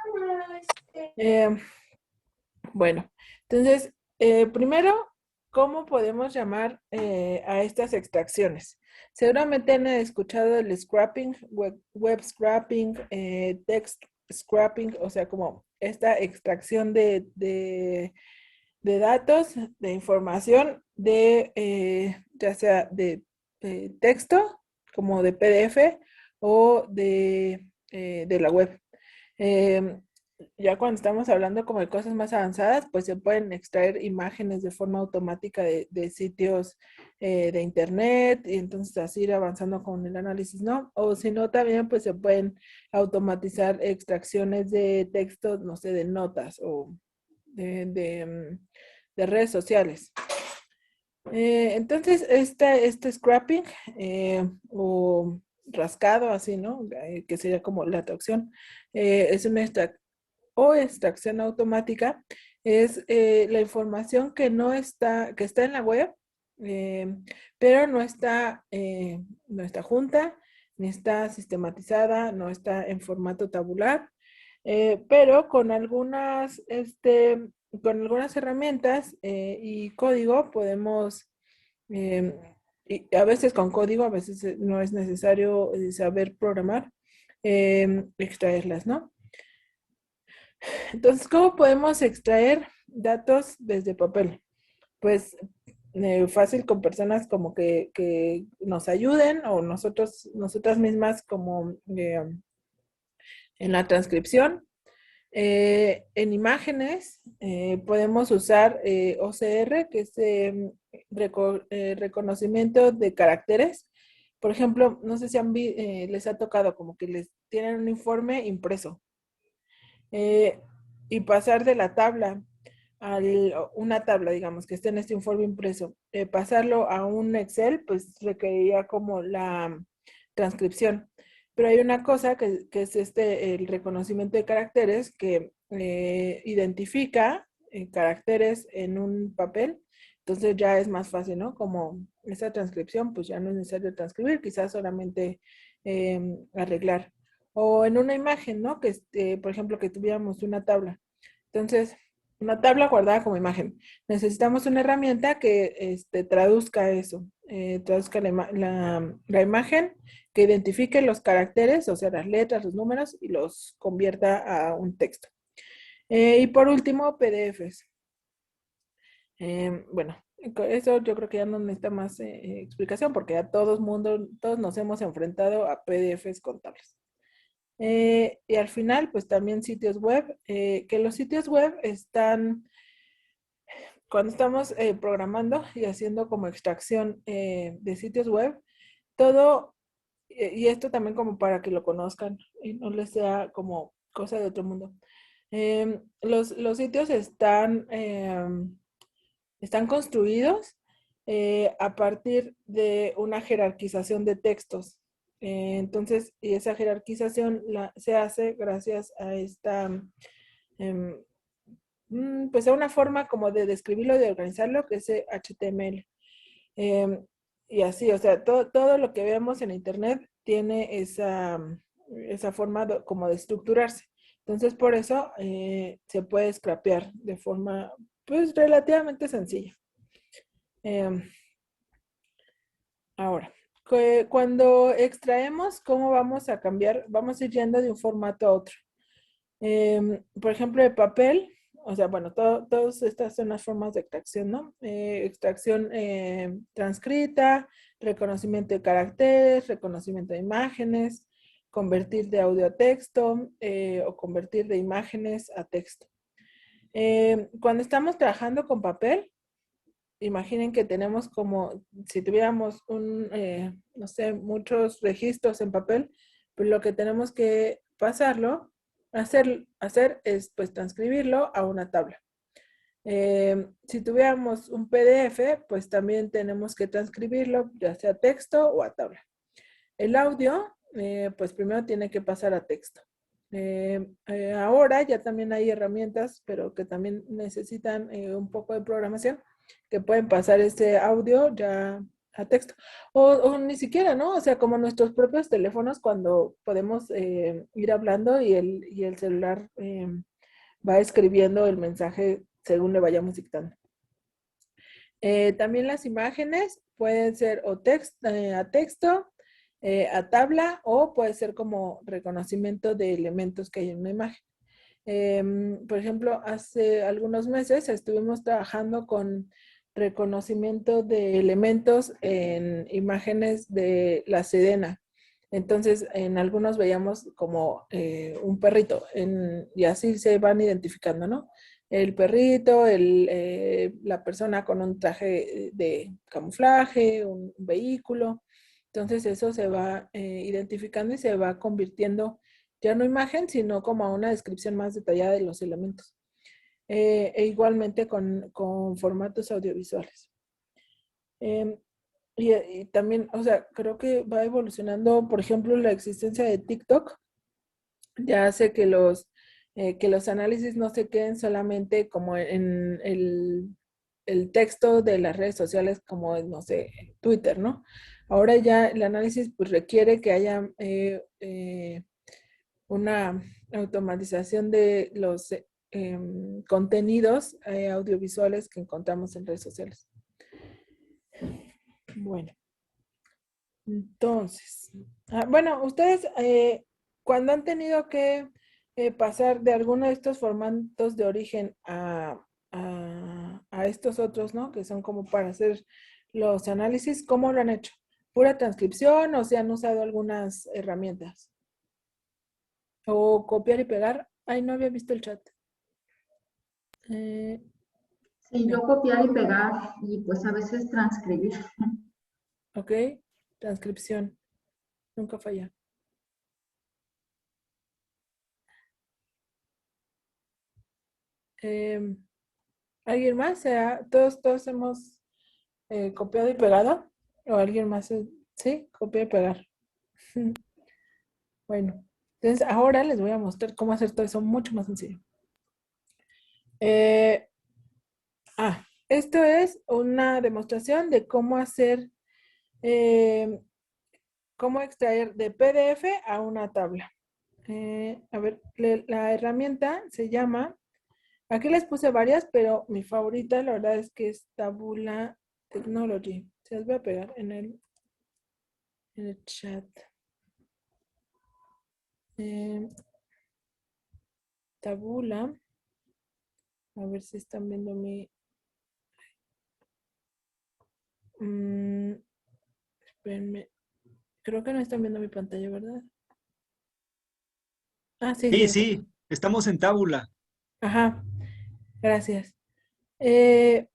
Bueno, entonces, primero, ¿cómo podemos llamar a estas extracciones? Seguramente han escuchado el scrapping, web scrapping, text scrapping, o sea, como esta extracción de datos, de información, ya sea de texto, como de PDF, o de la web. Ya cuando estamos hablando como de cosas más avanzadas, pues se pueden extraer imágenes de forma automática de sitios de internet y entonces así ir avanzando con el análisis, ¿no? O si no, también pues se pueden automatizar extracciones de textos, no sé, de notas o de redes sociales. Entonces, este scrapping o rascado así, ¿no? Que sería como la traducción, es una extracción automática, es la información que está en la web, pero no está junta, ni está sistematizada, no está en formato tabular, pero con algunas herramientas y código podemos, eh, y a veces con código, a veces no es necesario saber programar, extraerlas, ¿no? Entonces, ¿cómo podemos extraer datos desde papel? Pues fácil con personas como que nos ayuden o nosotras mismas como en la transcripción. En imágenes podemos usar OCR, que es reconocimiento de caracteres. Por ejemplo, no sé si les ha tocado como que les tienen un informe impreso y pasar de la tabla una tabla, digamos, que esté en este informe impreso, pasarlo a un Excel, pues requeriría como la transcripción. Pero hay una cosa que es el reconocimiento de caracteres que identifica caracteres en un papel. Entonces ya es más fácil, ¿no? Como esa transcripción, pues ya no es necesario transcribir, quizás solamente arreglar. O en una imagen, ¿no? Que, por ejemplo, que tuviéramos una tabla. Entonces, una tabla guardada como imagen. Necesitamos una herramienta que traduzca eso, traduzca la imagen, que identifique los caracteres, o sea, las letras, los números, y los convierta a un texto. Y por último, PDFs. Bueno, eso yo creo que ya no necesita más explicación porque ya todos nos hemos enfrentado a PDFs con tablas. Y al final, pues también sitios web, que los sitios web cuando estamos programando y haciendo como extracción de sitios web, todo, y esto también como para que lo conozcan y no les sea como cosa de otro mundo. Los sitios están construidos a partir de una jerarquización de textos. Entonces, y esa jerarquización se hace gracias a em, pues a una forma como de describirlo y de organizarlo, que es HTML. Y así, o sea, todo lo que vemos en Internet tiene esa forma como de estructurarse. Entonces, por eso se puede scrapear de forma, pues, relativamente sencilla. Ahora, cuando extraemos, ¿cómo vamos a cambiar? Vamos a ir yendo de un formato a otro. Por ejemplo, de papel, o sea, bueno, todas estas son las formas de extracción, ¿no? Extracción transcrita, reconocimiento de caracteres, reconocimiento de imágenes, convertir de audio a texto o convertir de imágenes a texto. Cuando estamos trabajando con papel, imaginen que tenemos como, si tuviéramos no sé, muchos registros en papel, pues lo que tenemos que hacer es pues transcribirlo a una tabla. Si tuviéramos un PDF, pues también tenemos que transcribirlo, ya sea a texto o a tabla. El audio, pues primero tiene que pasar a texto. Ahora ya también hay herramientas, pero que también necesitan un poco de programación, que pueden pasar ese audio ya a texto. O ni siquiera, ¿no? O sea, como nuestros propios teléfonos cuando podemos ir hablando y el celular va escribiendo el mensaje según le vayamos dictando. También las imágenes pueden ser o a texto, a tabla, o puede ser como reconocimiento de elementos que hay en una imagen. Por ejemplo, hace algunos meses estuvimos trabajando con reconocimiento de elementos en imágenes de la Sedena. Entonces, en algunos veíamos como un perrito y así se van identificando, ¿no? El perrito, la persona con un traje de camuflaje, un vehículo. Entonces, eso se va identificando y se va convirtiendo ya no imagen, sino como a una descripción más detallada de los elementos. E igualmente con formatos audiovisuales. Y también, o sea, creo que va evolucionando, por ejemplo, la existencia de TikTok ya hace que los análisis no se queden solamente como en el texto de las redes sociales como, no sé, Twitter, ¿no? Ahora ya el análisis pues requiere que haya una automatización de los contenidos audiovisuales que encontramos en redes sociales. Bueno, entonces, bueno, ustedes cuando han tenido que pasar de alguno de estos formatos de origen a estos otros, ¿no? Que son como para hacer los análisis, ¿cómo lo han hecho? ¿Pura transcripción o se han usado algunas herramientas? ¿O copiar y pegar? Ay, no había visto el chat. Sí, yo copiar y pegar y pues a veces transcribir. Ok, transcripción. Nunca falla. ¿Alguien más? ¿Todos hemos copiado y pegado? ¿O alguien más? Sí, copiar y pegar. Bueno, entonces ahora les voy a mostrar cómo hacer todo eso mucho más sencillo. Esto es una demostración de cómo hacer, cómo extraer de PDF a una tabla. A ver, la herramienta se llama, aquí les puse varias, pero mi favorita la verdad es que es Tabula Technology. Se las voy a pegar en el chat. Tabula. A ver si están viendo mi... espérenme. Creo que no están viendo mi pantalla, ¿verdad? Sí. Sí, sí, estamos en Tabula. Ajá, gracias. Y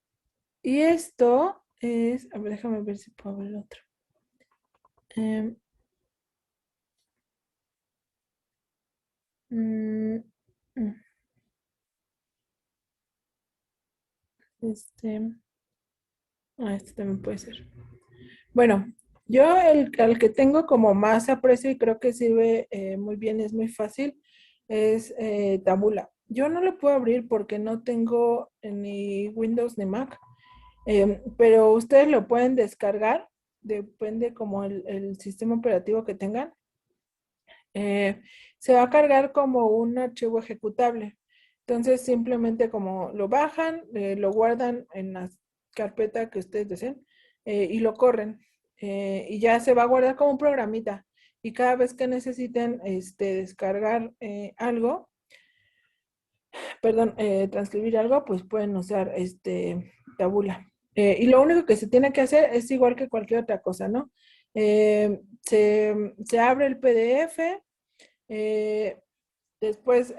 esto es... A ver, déjame ver si puedo ver el otro. Este también puede ser. Bueno, yo al que tengo como más aprecio y creo que sirve muy bien, es muy fácil, es Tabula. Yo no lo puedo abrir porque no tengo ni Windows ni Mac, pero ustedes lo pueden descargar, depende como el sistema operativo que tengan. Se va a cargar como un archivo ejecutable. Entonces simplemente como lo bajan, lo guardan en la carpeta que ustedes deseen y lo corren. Y ya se va a guardar como un programita. Y cada vez que necesiten descargar algo, transcribir algo, pues pueden usar Tabula. Y lo único que se tiene que hacer es igual que cualquier otra cosa, ¿no? Se abre el PDF. Después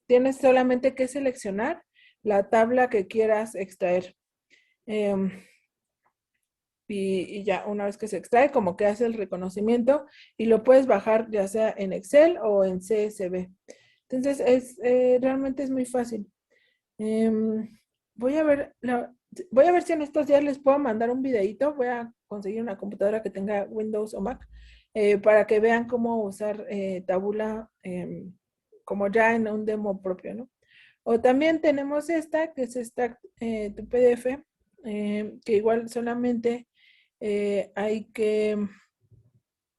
tienes solamente que seleccionar la tabla que quieras extraer. Y ya una vez que se extrae, como que hace el reconocimiento y lo puedes bajar ya sea en Excel o en CSV. Entonces, realmente es muy fácil. Voy a ver si en estos días les puedo mandar un videito. Voy a conseguir una computadora que tenga Windows o Mac para que vean cómo usar Taboola como ya en un demo propio, ¿no? O también tenemos esta, que es esta, tu PDF, que igual solamente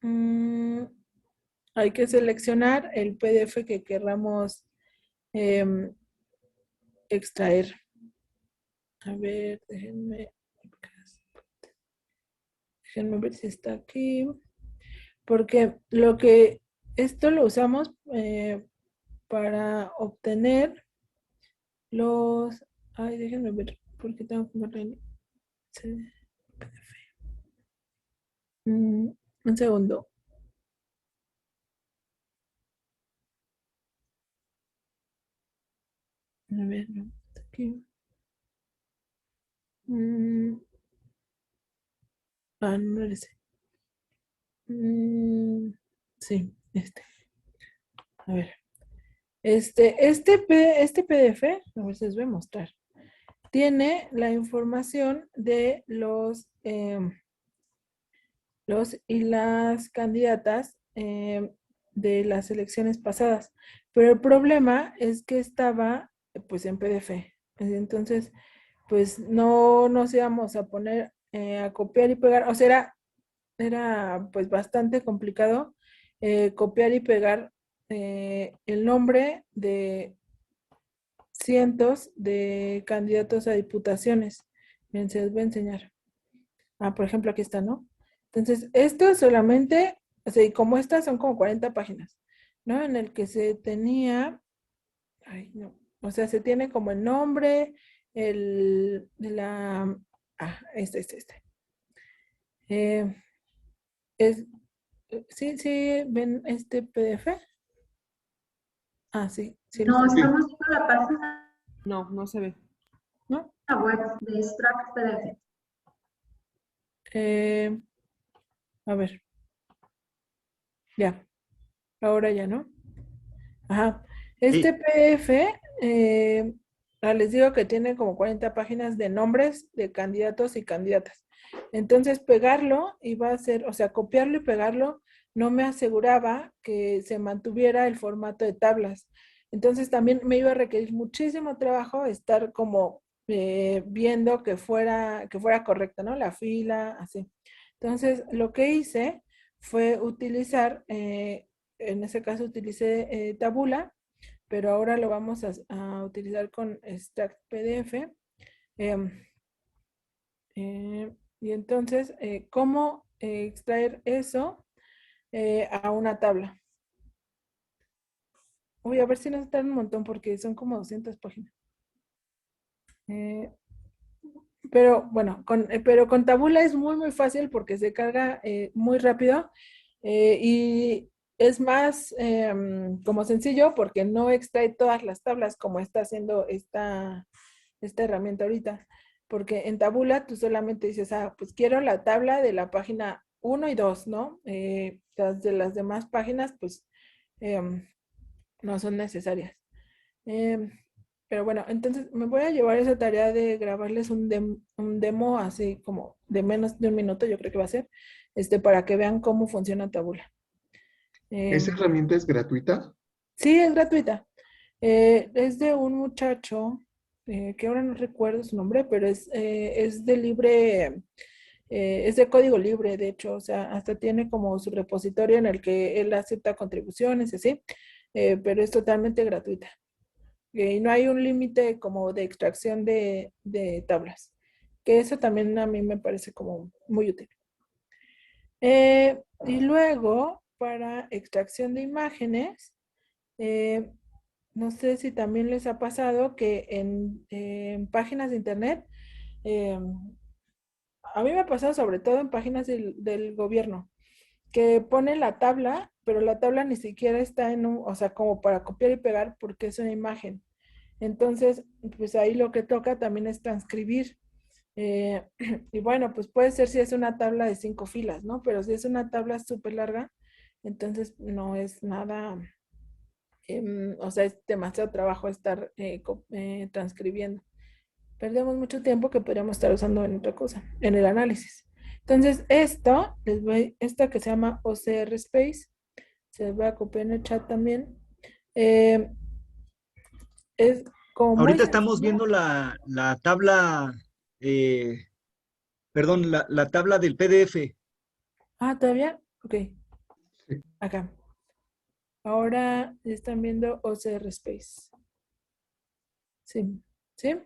mm, hay que seleccionar el PDF que querramos extraer. A ver, déjenme ver si está aquí. Porque esto lo usamos para obtener ay, déjenme ver, porque tengo que meter PDF. Un segundo. A ver, no, está aquí. No era ese. Sí, este. A ver. Este PDF, a ver si les voy a mostrar. Tiene la información de los y las candidatas de las elecciones pasadas. Pero el problema es que estaba pues en PDF. Entonces, pues no nos íbamos a poner a copiar y pegar. O sea, era pues bastante complicado copiar y pegar el nombre de cientos de candidatos a diputaciones. Miren, se les voy a enseñar. Por ejemplo, aquí está, ¿no? Entonces, esto solamente, o sea, y como estas son como 40 páginas, ¿no? En el que se tenía, ay, no, o sea, se tiene como el nombre, este. Eh, es, sí, ven este PDF. Sí, sí. No, estamos viendo la página No, no se ve. ¿No? web de Extract PDF. A ver. Ya. Ahora ya, ¿no? Ajá. Este Sí. PDF, les digo que tiene como 40 páginas de nombres de candidatos y candidatas. Entonces, pegarlo iba a ser, o sea, copiarlo y pegarlo no me aseguraba que se mantuviera el formato de tablas. Entonces, también me iba a requerir muchísimo trabajo estar como viendo que fuera correcta, ¿no? La fila, así. Entonces, lo que hice fue utilizar, en ese caso utilicé Taboola, pero ahora lo vamos a utilizar con Extract PDF. Em, y entonces, ¿cómo extraer eso a una tabla? Voy a ver si nos tarda un montón porque son como 200 páginas. Pero bueno, pero con Taboola es muy, muy fácil porque se carga muy rápido y es más como sencillo porque no extrae todas las tablas como está haciendo esta herramienta ahorita. Porque en Taboola tú solamente dices, pues quiero la tabla de la página 1 y 2, ¿no? Las de las demás páginas, pues no son necesarias. Pero bueno, entonces me voy a llevar esa tarea de grabarles un demo así como de menos de un minuto, yo creo que va a ser, para que vean cómo funciona Taboola. ¿Esa herramienta es gratuita? Sí, es gratuita. Es de un muchacho que ahora no recuerdo su nombre, pero es de libre, es de código libre, de hecho, o sea, hasta tiene como su repositorio en el que él acepta contribuciones y así, pero es totalmente gratuita. Y no hay un límite como de extracción de tablas, que eso también a mí me parece como muy útil. Y luego, para extracción de imágenes, no sé si también les ha pasado que en páginas de internet, a mí me ha pasado sobre todo en páginas del gobierno, que pone la tabla, pero la tabla ni siquiera está en un, o sea, como para copiar y pegar porque es una imagen. Entonces, pues ahí lo que toca también es transcribir. Y bueno, pues puede ser si es una tabla de 5 filas, ¿no? Pero si es una tabla súper larga, entonces no es nada, o sea, es demasiado trabajo estar transcribiendo. Perdemos mucho tiempo que podríamos estar usando en otra cosa, en el análisis. Entonces, esto, esta que se llama OCR Space, se va a copiar en el chat también. Eh, es como muy Ahorita estamos sencilla. viendo la tabla, eh, perdón, la tabla del PDF. Ah, ¿todavía? Ok, Sí, acá. Ahora están viendo OCR Space. Sí, ¿sí?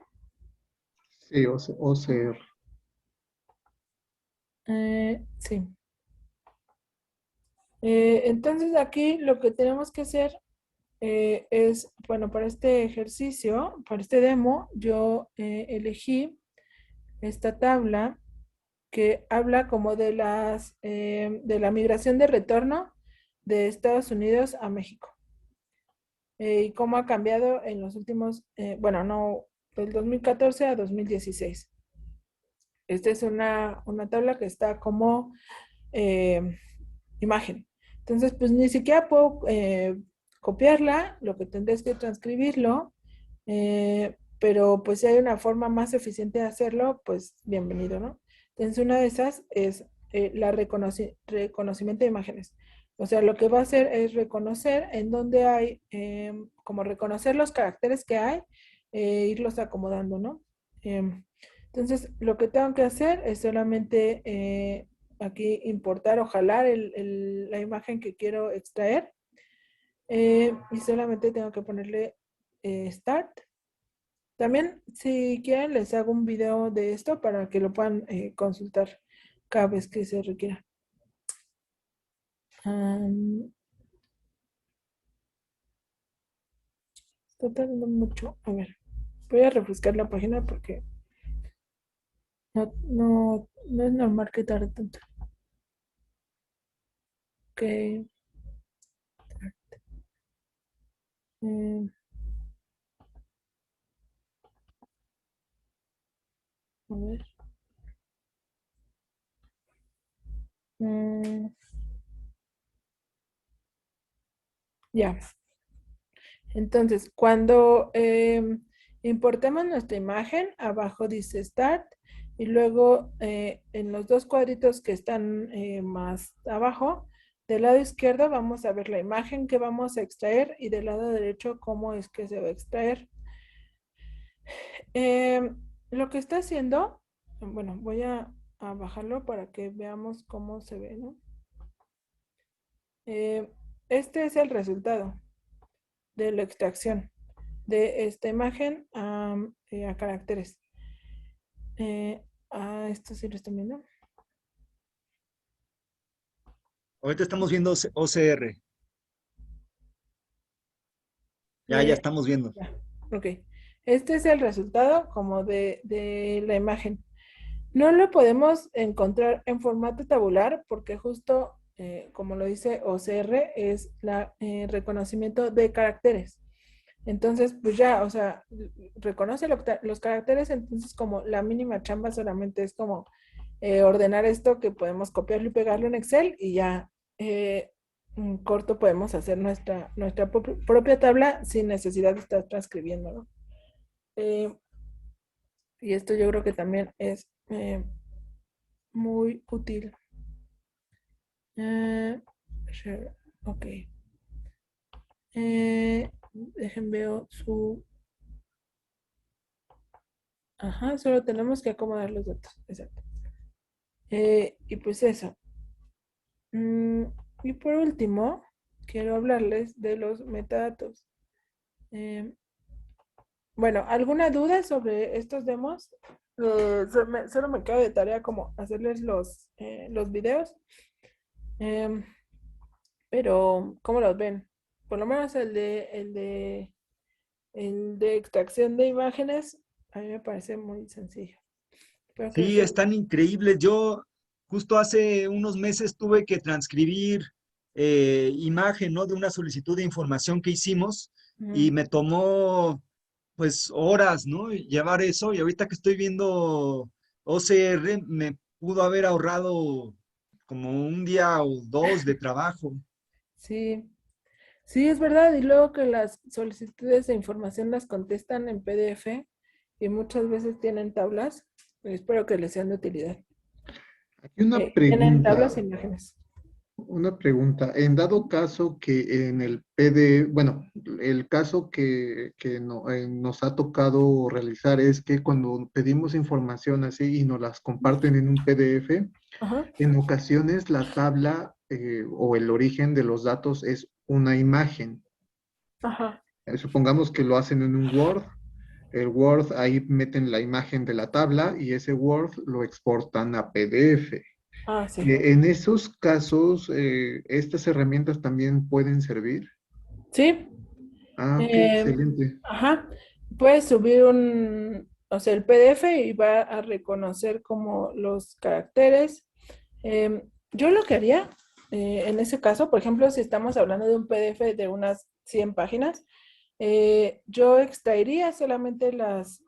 sí, OCR. Sí. Entonces aquí lo que tenemos que hacer es, bueno, para este ejercicio, para este demo, yo elegí esta tabla que habla como de de la migración de retorno de Estados Unidos a México. Y cómo ha cambiado en los últimos, bueno, no, del 2014 a 2016. Esta es una tabla que está como imagen. Entonces, pues ni siquiera puedo copiarla, lo que tendré es que transcribirlo, pero pues si hay una forma más eficiente de hacerlo, pues bienvenido, ¿no? Entonces, una de esas es la reconocimiento de imágenes. O sea, lo que va a hacer es reconocer en dónde hay, como reconocer los caracteres que hay, irlos acomodando, ¿no? Entonces, lo que tengo que hacer es solamente aquí importar o jalar la imagen que quiero extraer y solamente tengo que ponerle Start. También, si quieren, les hago un video de esto para que lo puedan consultar cada vez que se requiera. Está tardando mucho. A ver, voy a refrescar la página porque no es normal que tarde tanto. Ok. eh, a ver. Mm, ya. Entonces, cuando importemos nuestra imagen, abajo dice Start y luego en los dos cuadritos que están más abajo, del lado izquierdo vamos a ver la imagen que vamos a extraer y del lado derecho cómo es que se va a extraer. Lo que está haciendo, bueno, voy a bajarlo para que veamos cómo se ve, ¿no? Este es el resultado de la extracción de esta imagen a caracteres. Esto sí lo están viendo. Ahorita estamos viendo OCR. Ya Eh, estamos viendo. ya, ok. Este es el resultado como de la imagen. No lo podemos encontrar en formato tabular porque justo, como lo dice OCR, es la reconocimiento de caracteres. Entonces, pues ya, o sea, reconoce los caracteres, entonces como la mínima chamba solamente es como ordenar esto que podemos copiarlo y pegarlo en Excel y ya en corto podemos hacer nuestra propia tabla sin necesidad de estar transcribiendo, ¿no? Y esto yo creo que también es muy útil. Ok. Dejen veo su... Ajá, solo tenemos que acomodar los datos. Exacto. Y pues eso. Mm, y por último, quiero hablarles de los metadatos. Eh, bueno, ¿alguna duda sobre estos demos? Solo me queda de tarea como hacerles los videos. Em, pero, ¿cómo los ven? Por lo menos el de extracción de imágenes, a mí me parece muy sencillo. Espero que Sí, ustedes... están increíbles. Yo justo hace unos meses tuve que transcribir imagen, ¿no? De una solicitud de información que hicimos y Ujú. me tomó pues horas, ¿no? Llevar eso y ahorita que estoy viendo OCR me pudo haber ahorrado como un día o dos de trabajo. Sí, sí, es verdad. Y luego que las solicitudes de información las contestan en PDF y muchas veces tienen tablas. Espero que les sean de utilidad. Aquí Tienen tablas e imágenes. una pregunta. En dado caso que en el PD, bueno, el caso que nos ha tocado realizar es que cuando pedimos información así y nos las comparten en un PDF, Ajá, en ocasiones la tabla o el origen de los datos es una imagen. ajá. Supongamos que lo hacen en un Word. El Word, ahí meten la imagen de la tabla y ese Word lo exportan a PDF. Ah, sí. En esos casos, estas herramientas también pueden servir. Sí. Ah, ok, eh, excelente. ajá. Puedes subir o sea, el PDF y va a reconocer como los caracteres. Yo lo que haría en ese caso, por ejemplo, si estamos hablando de un PDF de unas 100 páginas, yo extraería solamente las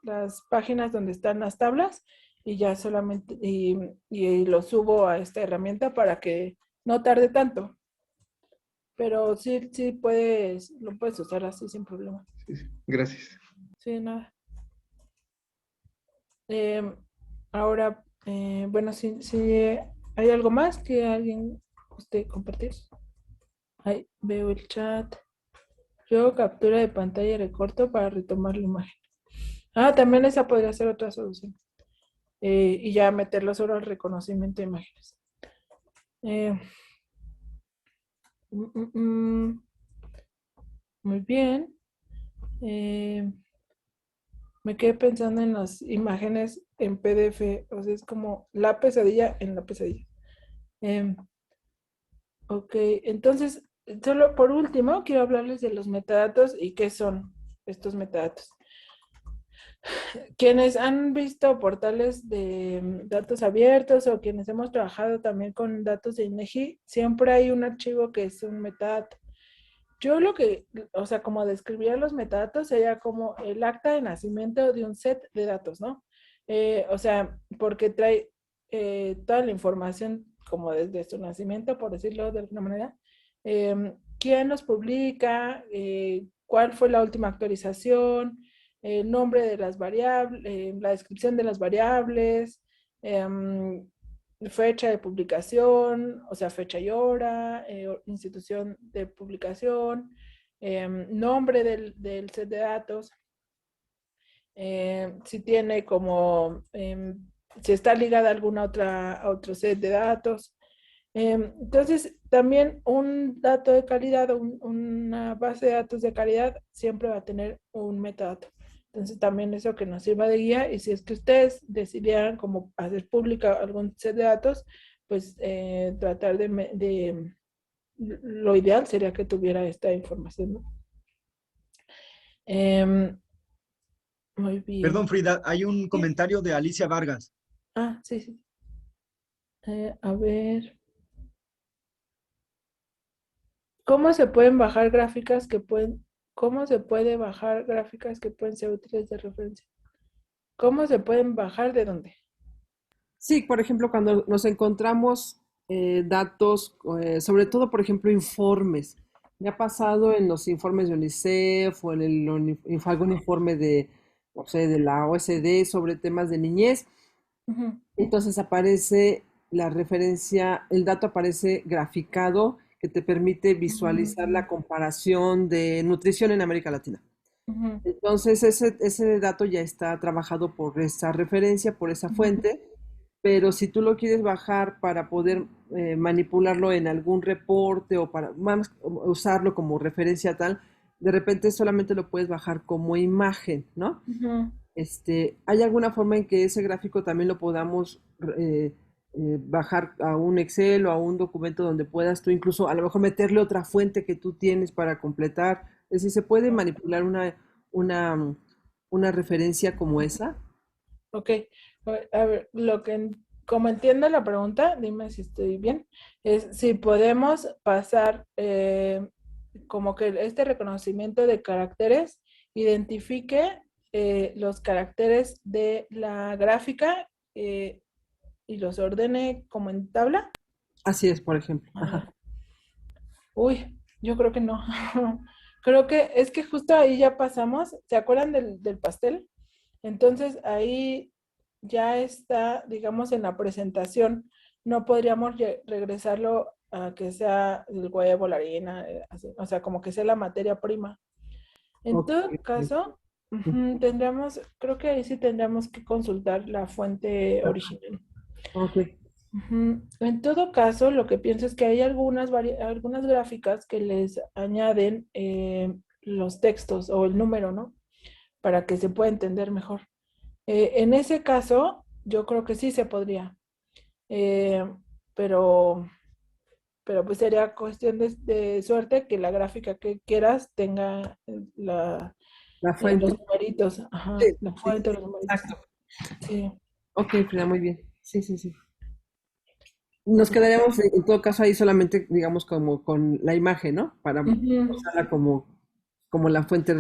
páginas donde están las tablas y ya solamente, y lo subo a esta herramienta para que no tarde tanto. Pero sí, sí lo puedes usar así sin problema. Sí, sí, gracias. Sí, nada. Ahora, bueno, si hay algo más que alguien guste compartir. Ahí veo el chat. Yo captura de pantalla y recorto para retomar la imagen. Ah, también esa podría ser otra solución. Y ya meterlo solo al reconocimiento de imágenes. Eh, mm, mm, mm, muy bien. Eh, Me quedé pensando en las imágenes en PDF. O sea, es como la pesadilla en la pesadilla. Em, ok, entonces, solo por último, quiero hablarles de los metadatos y qué son estos metadatos. Quienes han visto portales de datos abiertos o quienes hemos trabajado también con datos de INEGI, siempre hay un archivo que es un metadato. Yo lo que, o sea, como describiría los metadatos sería como el acta de nacimiento de un set de datos, ¿no? O sea, porque trae toda la información como desde su nacimiento, por decirlo de alguna manera. ¿Quién los publica? ¿Cuál fue la última actualización? El nombre de las variables, la descripción de las variables, fecha de publicación, o sea, fecha y hora, institución de publicación, nombre del set de datos, si tiene como, si está ligada a alguna a otro set de datos. Entonces, también un dato de calidad, una base de datos de calidad, siempre va a tener un metadato. Entonces, también eso que nos sirva de guía. Y si es que ustedes decidieran como hacer pública algún set de datos, pues tratar lo ideal sería que tuviera esta información, ¿no? Muy bien. Perdón, Frida, hay un Sí. comentario de Alicia Vargas. Ah, sí, sí. A ver. ¿Cómo se pueden bajar gráficas cómo se puede bajar gráficas que pueden ser útiles de referencia? ¿Cómo se pueden bajar de dónde? Sí, por ejemplo, cuando nos encontramos datos, sobre todo, por ejemplo, informes. Me ha pasado en los informes de UNICEF o en algún informe de, no sé, de la OSD sobre temas de niñez. Ujú, Entonces aparece la referencia, el dato aparece graficado que te permite visualizar la comparación de nutrición en América Latina. ujú, Entonces ese dato ya está trabajado por esa referencia, por esa ujú, fuente, pero si tú lo quieres bajar para poder manipularlo en algún reporte o para usarlo como referencia tal, de repente solamente lo puedes bajar como imagen, ¿no? ujú. ¿Hay alguna forma en que ese gráfico también lo podamos bajar a un Excel o a un documento donde puedas tú incluso a lo mejor meterle otra fuente que tú tienes para completar? Es decir, ¿se puede manipular una referencia como esa? Ok. A ver, como entiendo la pregunta, dime si estoy bien, es si podemos pasar como que este reconocimiento de caracteres identifique los caracteres de la gráfica y los ordene como en tabla. Así es, por ejemplo. A Ajá. ver. Uy, yo creo que no. Creo que es que justo ahí ya pasamos, ¿se acuerdan del pastel? Entonces ahí ya está, digamos, en la presentación. No podríamos regresarlo a que sea el huevo, la harina, así, o sea, como que sea la materia prima. En Ok, todo ok. caso, tendríamos, creo que ahí sí tendríamos que consultar la fuente original. Ok. En todo caso, lo que pienso es que hay algunas gráficas que les añaden los textos o el número, ¿no? Para que se pueda entender mejor. En ese caso, yo creo que sí se podría, eh, pero, pero pues sería cuestión de suerte que la gráfica que quieras tenga La fuente. los numeritos, Sí, la sí, fuente, sí, los numeritos. exacto. Sí. Ok, Frida, muy bien. Sí, sí, sí. Nos quedaríamos en todo caso ahí solamente, digamos, como con la imagen, ¿no? Para Ujú. usarla como la fuente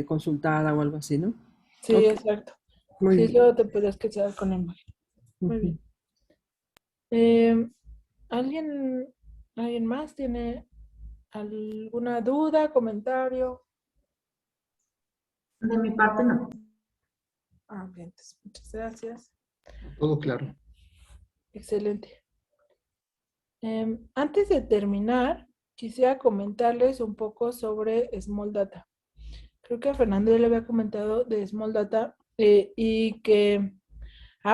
consultada o algo así, ¿no? Sí, Ok, exacto. muy Sí, bien. solo te podrías quedar con la imagen. Muy Ujú. bien. Eh, ¿alguien más tiene alguna duda, comentario? De mi parte, no. Ah, bien, entonces, muchas gracias. Todo claro. Excelente. Antes de terminar, quisiera comentarles un poco sobre Small Data. Creo que a Fernando ya le había comentado de Small Data y que,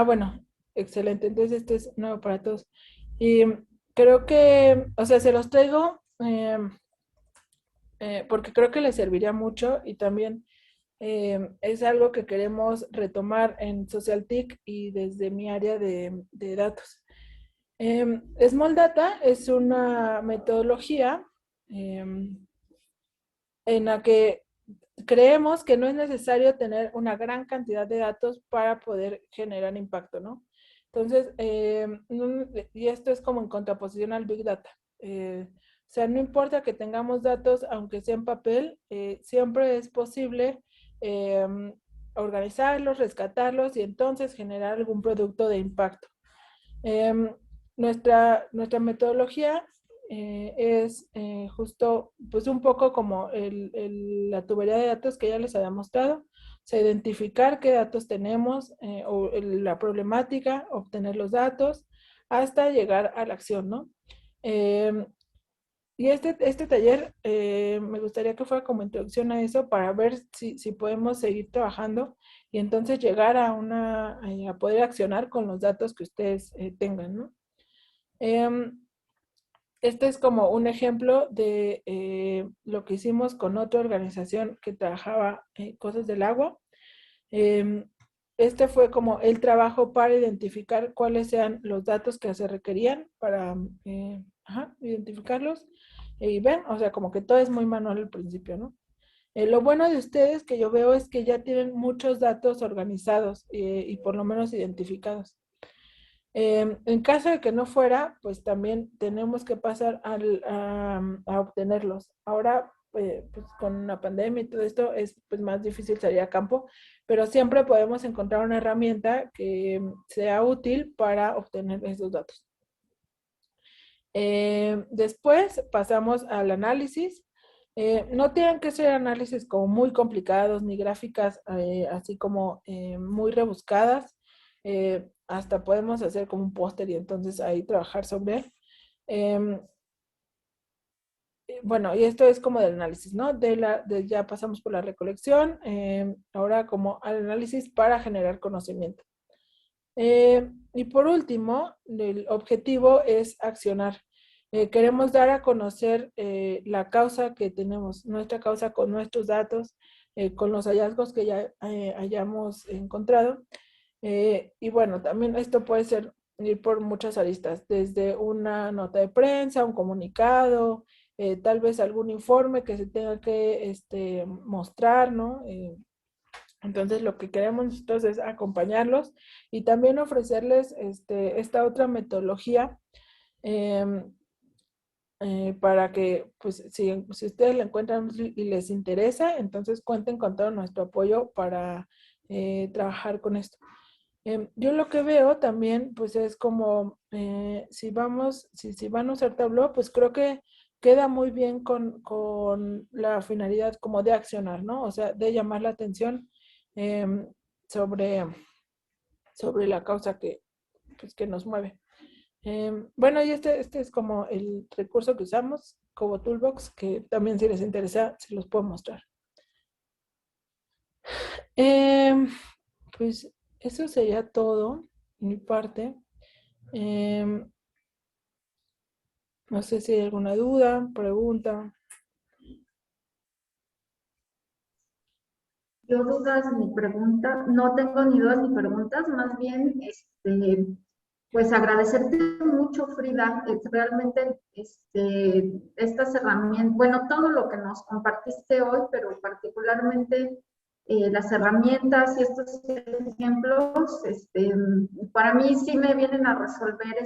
bueno, excelente. Entonces, este es nuevo para todos. Y creo que, o sea, se los traigo porque creo que les serviría mucho y también es algo que queremos retomar en SocialTIC y desde mi área de datos. Small Data es una metodología en la que creemos que no es necesario tener una gran cantidad de datos para poder generar impacto, ¿no? Entonces, y esto es como en contraposición al Big Data. O sea, no importa que tengamos datos, aunque sea en papel, siempre es posible eh, organizarlos, rescatarlos y entonces generar algún producto de impacto. Nuestra metodología es justo, pues un poco como la tubería de datos que ya les había mostrado, o sea, identificar qué datos tenemos o la problemática, obtener los datos, hasta llegar a la acción, ¿no? Eh, y este taller me gustaría que fuera como introducción a eso para ver si podemos seguir trabajando y entonces llegar a poder accionar con los datos que ustedes tengan, ¿no? Este es como un ejemplo de lo que hicimos con otra organización que trabajaba cosas del agua. Este fue como el trabajo para identificar cuáles sean los datos que se requerían para identificarlos. Y ven, o sea, como que todo es muy manual al principio, ¿no? Lo bueno de ustedes que yo veo es que ya tienen muchos datos organizados y por lo menos identificados. En caso de que no fuera, pues también tenemos que pasar a obtenerlos. Ahora, pues con la pandemia y todo esto, es pues, más difícil salir a campo, pero siempre podemos encontrar una herramienta que sea útil para obtener esos datos. Después pasamos al análisis. No tienen que ser análisis como muy complicados ni gráficas así como muy rebuscadas. Hasta podemos hacer como un póster y entonces ahí trabajar sobre él. Em, bueno, y esto es como del análisis, ¿no? Ya pasamos por la recolección, ahora como al análisis para generar conocimiento. Y por último, el objetivo es accionar. Queremos dar a conocer la causa que tenemos, nuestra causa con nuestros datos, con los hallazgos que ya hayamos encontrado. Y bueno, también esto puede ser ir por muchas aristas, desde una nota de prensa, un comunicado, tal vez algún informe que se tenga que mostrar, ¿no? Entonces, lo que queremos nosotros es acompañarlos y también ofrecerles esta otra metodología para que, pues, si ustedes la encuentran y les interesa, entonces cuenten con todo nuestro apoyo para trabajar con esto. Yo lo que veo también, pues, es como, si van a usar Tableau, pues creo que queda muy bien con la finalidad como de accionar, ¿no? O sea, de llamar la atención sobre, sobre la causa pues, que nos mueve. Bueno, y este es como el recurso que usamos como Toolbox, que también si les interesa, se los puedo mostrar. Pues eso sería todo de mi parte. No sé si hay alguna duda, pregunta. Yo dudas ni preguntas, no tengo ni dudas ni preguntas, más bien, pues agradecerte mucho, Frida, realmente estas herramientas, bueno, todo lo que nos compartiste hoy, pero particularmente las herramientas y estos ejemplos, para mí sí me vienen a resolver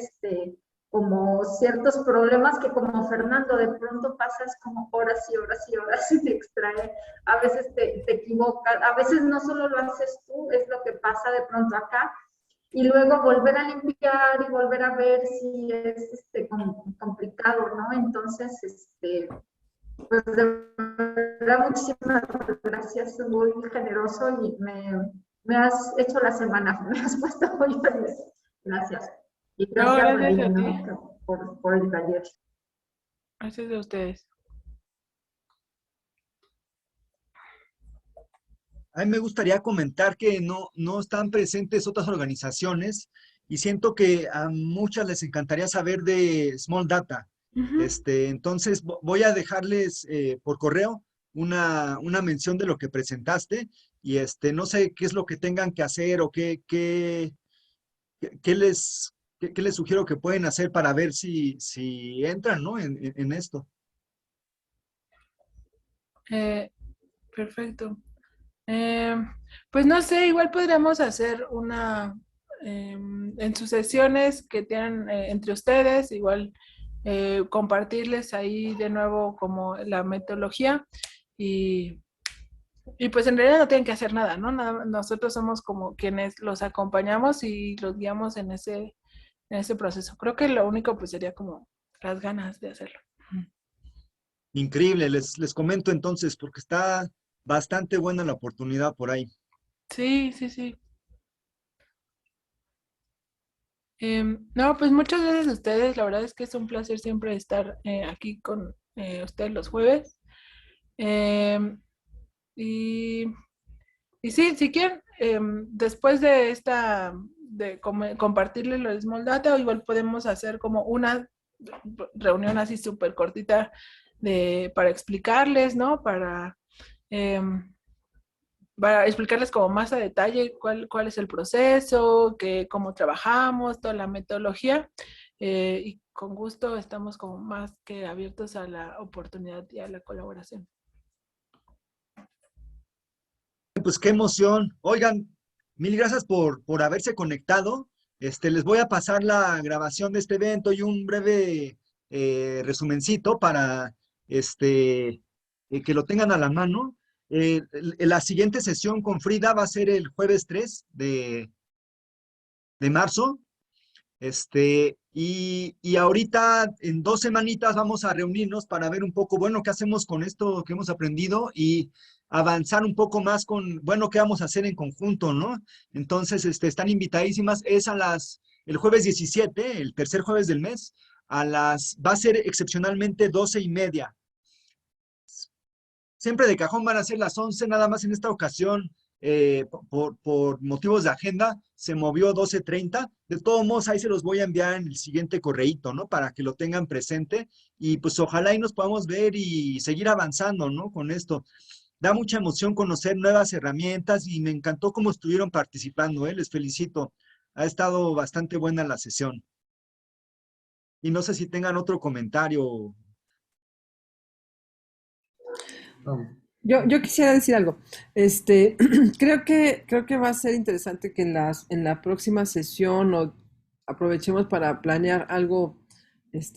como ciertos problemas que como Fernando de pronto pasas como horas y horas y horas y te extrae, a veces te equivocas, a veces no solo lo haces tú, es lo que pasa de pronto acá, y luego volver a limpiar y volver a ver si es complicado, ¿no? Entonces, pues de verdad muchísimas gracias, muy generoso y me has hecho la semana, me has puesto muy feliz. Gracias. Y No, gracias, gracias a ti. ¿no? por el taller. Gracias a ustedes. A mí me gustaría comentar que no están presentes otras organizaciones y siento que a muchas les encantaría saber de Small Data. Entonces voy a dejarles por correo una mención de lo que presentaste y no sé qué es lo que tengan que hacer o qué les sugiero que pueden hacer para ver si entran, ¿no? en esto. Perfecto. Pues no sé, igual podríamos hacer en sus sesiones que tienen entre ustedes, igual compartirles ahí de nuevo como la metodología y pues en realidad no tienen que hacer nada, ¿no? Nosotros somos como quienes los acompañamos y los guiamos en ese proceso. Creo que lo único pues sería como las ganas de hacerlo. Increíble, les comento entonces, porque está bastante buena la oportunidad por ahí. Sí, sí, sí. No, pues muchas gracias a ustedes. La verdad es que es un placer siempre estar aquí con ustedes los jueves. Em, y, y sí, si quieren, después de compartirles lo de Small Data, igual podemos hacer como una reunión así súper cortita para explicarles, ¿no? Em, para explicarles como más a detalle cuál es el proceso, cómo trabajamos, toda la metodología. Y con gusto estamos como más que abiertos a la oportunidad y a la colaboración. Pues qué emoción. Oigan, mil gracias por haberse conectado. Les voy a pasar la grabación de este evento y un breve resumencito para que lo tengan a la mano. La siguiente sesión con Frida va a ser el jueves 3 de marzo. Y ahorita en 2 semanitas vamos a reunirnos para ver un poco, bueno, qué hacemos con esto que hemos aprendido y avanzar un poco más con, bueno, qué vamos a hacer en conjunto, ¿no? Entonces, están invitadísimas. Es el jueves 17, el tercer jueves del mes, va a ser excepcionalmente 12:30. Siempre de cajón van a ser las 11, nada más en esta ocasión, por motivos de agenda, se movió 12:30. De todos modos, ahí se los voy a enviar en el siguiente correíto, ¿no? Para que lo tengan presente y pues ojalá y nos podamos ver y seguir avanzando, ¿no? Con esto. Da mucha emoción conocer nuevas herramientas y me encantó cómo estuvieron participando, ¿eh? Les felicito. Ha estado bastante buena la sesión. Y no sé si tengan otro comentario. Yo quisiera decir algo. Creo que va a ser interesante que en la próxima sesión aprovechemos para planear algo,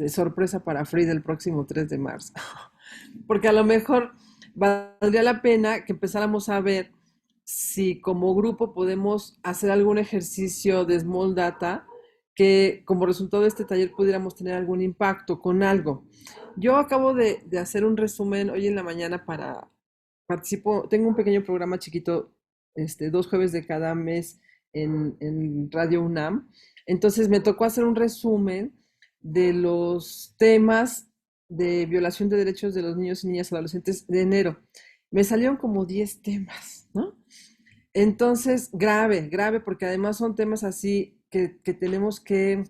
sorpresa para Frida el próximo 3 de marzo. Porque a lo mejor valdría la pena que empezáramos a ver si como grupo podemos hacer algún ejercicio de Small Data que como resultado de este taller pudiéramos tener algún impacto con algo. Yo acabo de hacer un resumen hoy en la mañana tengo un pequeño programa chiquito, 2 jueves de cada mes en Radio UNAM. Entonces me tocó hacer un resumen de los temas de violación de derechos de los niños y niñas y adolescentes de enero. Me salieron como 10 temas, ¿no? Entonces, grave, grave, porque además son temas así que tenemos que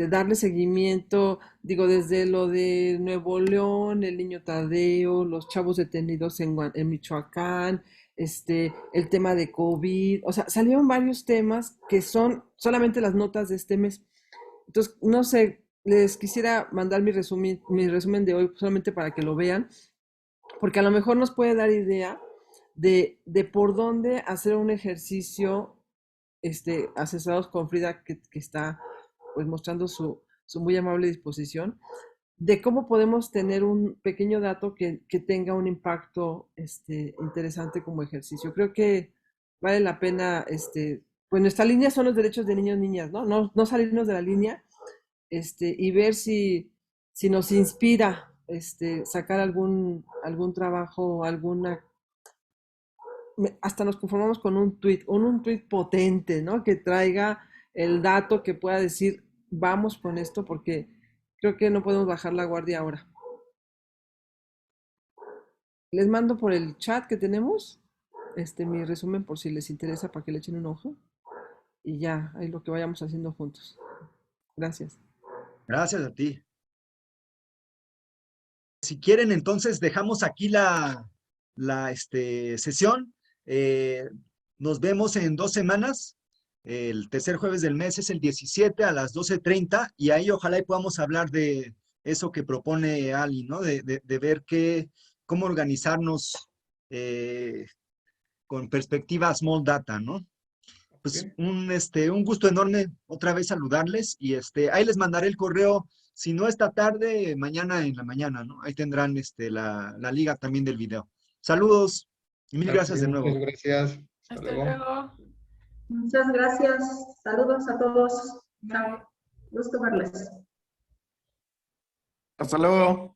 darle seguimiento, digo, desde lo de Nuevo León, el niño Tadeo, los chavos detenidos en Michoacán, el tema de COVID, o sea, salieron varios temas que son solamente las notas de este mes. Entonces, no sé, les quisiera mandar mi resumen de hoy solamente para que lo vean, porque a lo mejor nos puede dar idea de por dónde hacer un ejercicio, asesorados con Frida, que está pues mostrando su muy amable disposición, de cómo podemos tener un pequeño dato que tenga un impacto interesante como ejercicio. Creo que vale la pena, pues nuestra línea son los derechos de niños y niñas, ¿no? No salirnos de la línea, y ver si nos inspira, sacar algún trabajo, hasta nos conformamos con un tweet potente, ¿no? Que traiga el dato que pueda decir, vamos con esto, porque creo que no podemos bajar la guardia ahora. Les mando por el chat que tenemos, mi resumen por si les interesa para que le echen un ojo. Y ya, ahí lo que vayamos haciendo juntos. Gracias. Gracias a ti. Si quieren, entonces dejamos aquí la sesión. Nos vemos en 2 semanas. El tercer jueves del mes es el 17 a las 12:30 y ahí ojalá y podamos hablar de eso que propone Ali, ¿no? De ver cómo organizarnos con perspectiva Small Data, ¿no? Pues un gusto enorme otra vez saludarles y ahí les mandaré el correo, si no esta tarde, mañana en la mañana, ¿no? Ahí tendrán la liga también del video. Saludos y mil Claro que gracias sí, de muchas nuevo. gracias. Hasta Hasta luego. luego. Muchas gracias. Saludos a todos. Bye. Chao. Gusto verles. Hasta luego.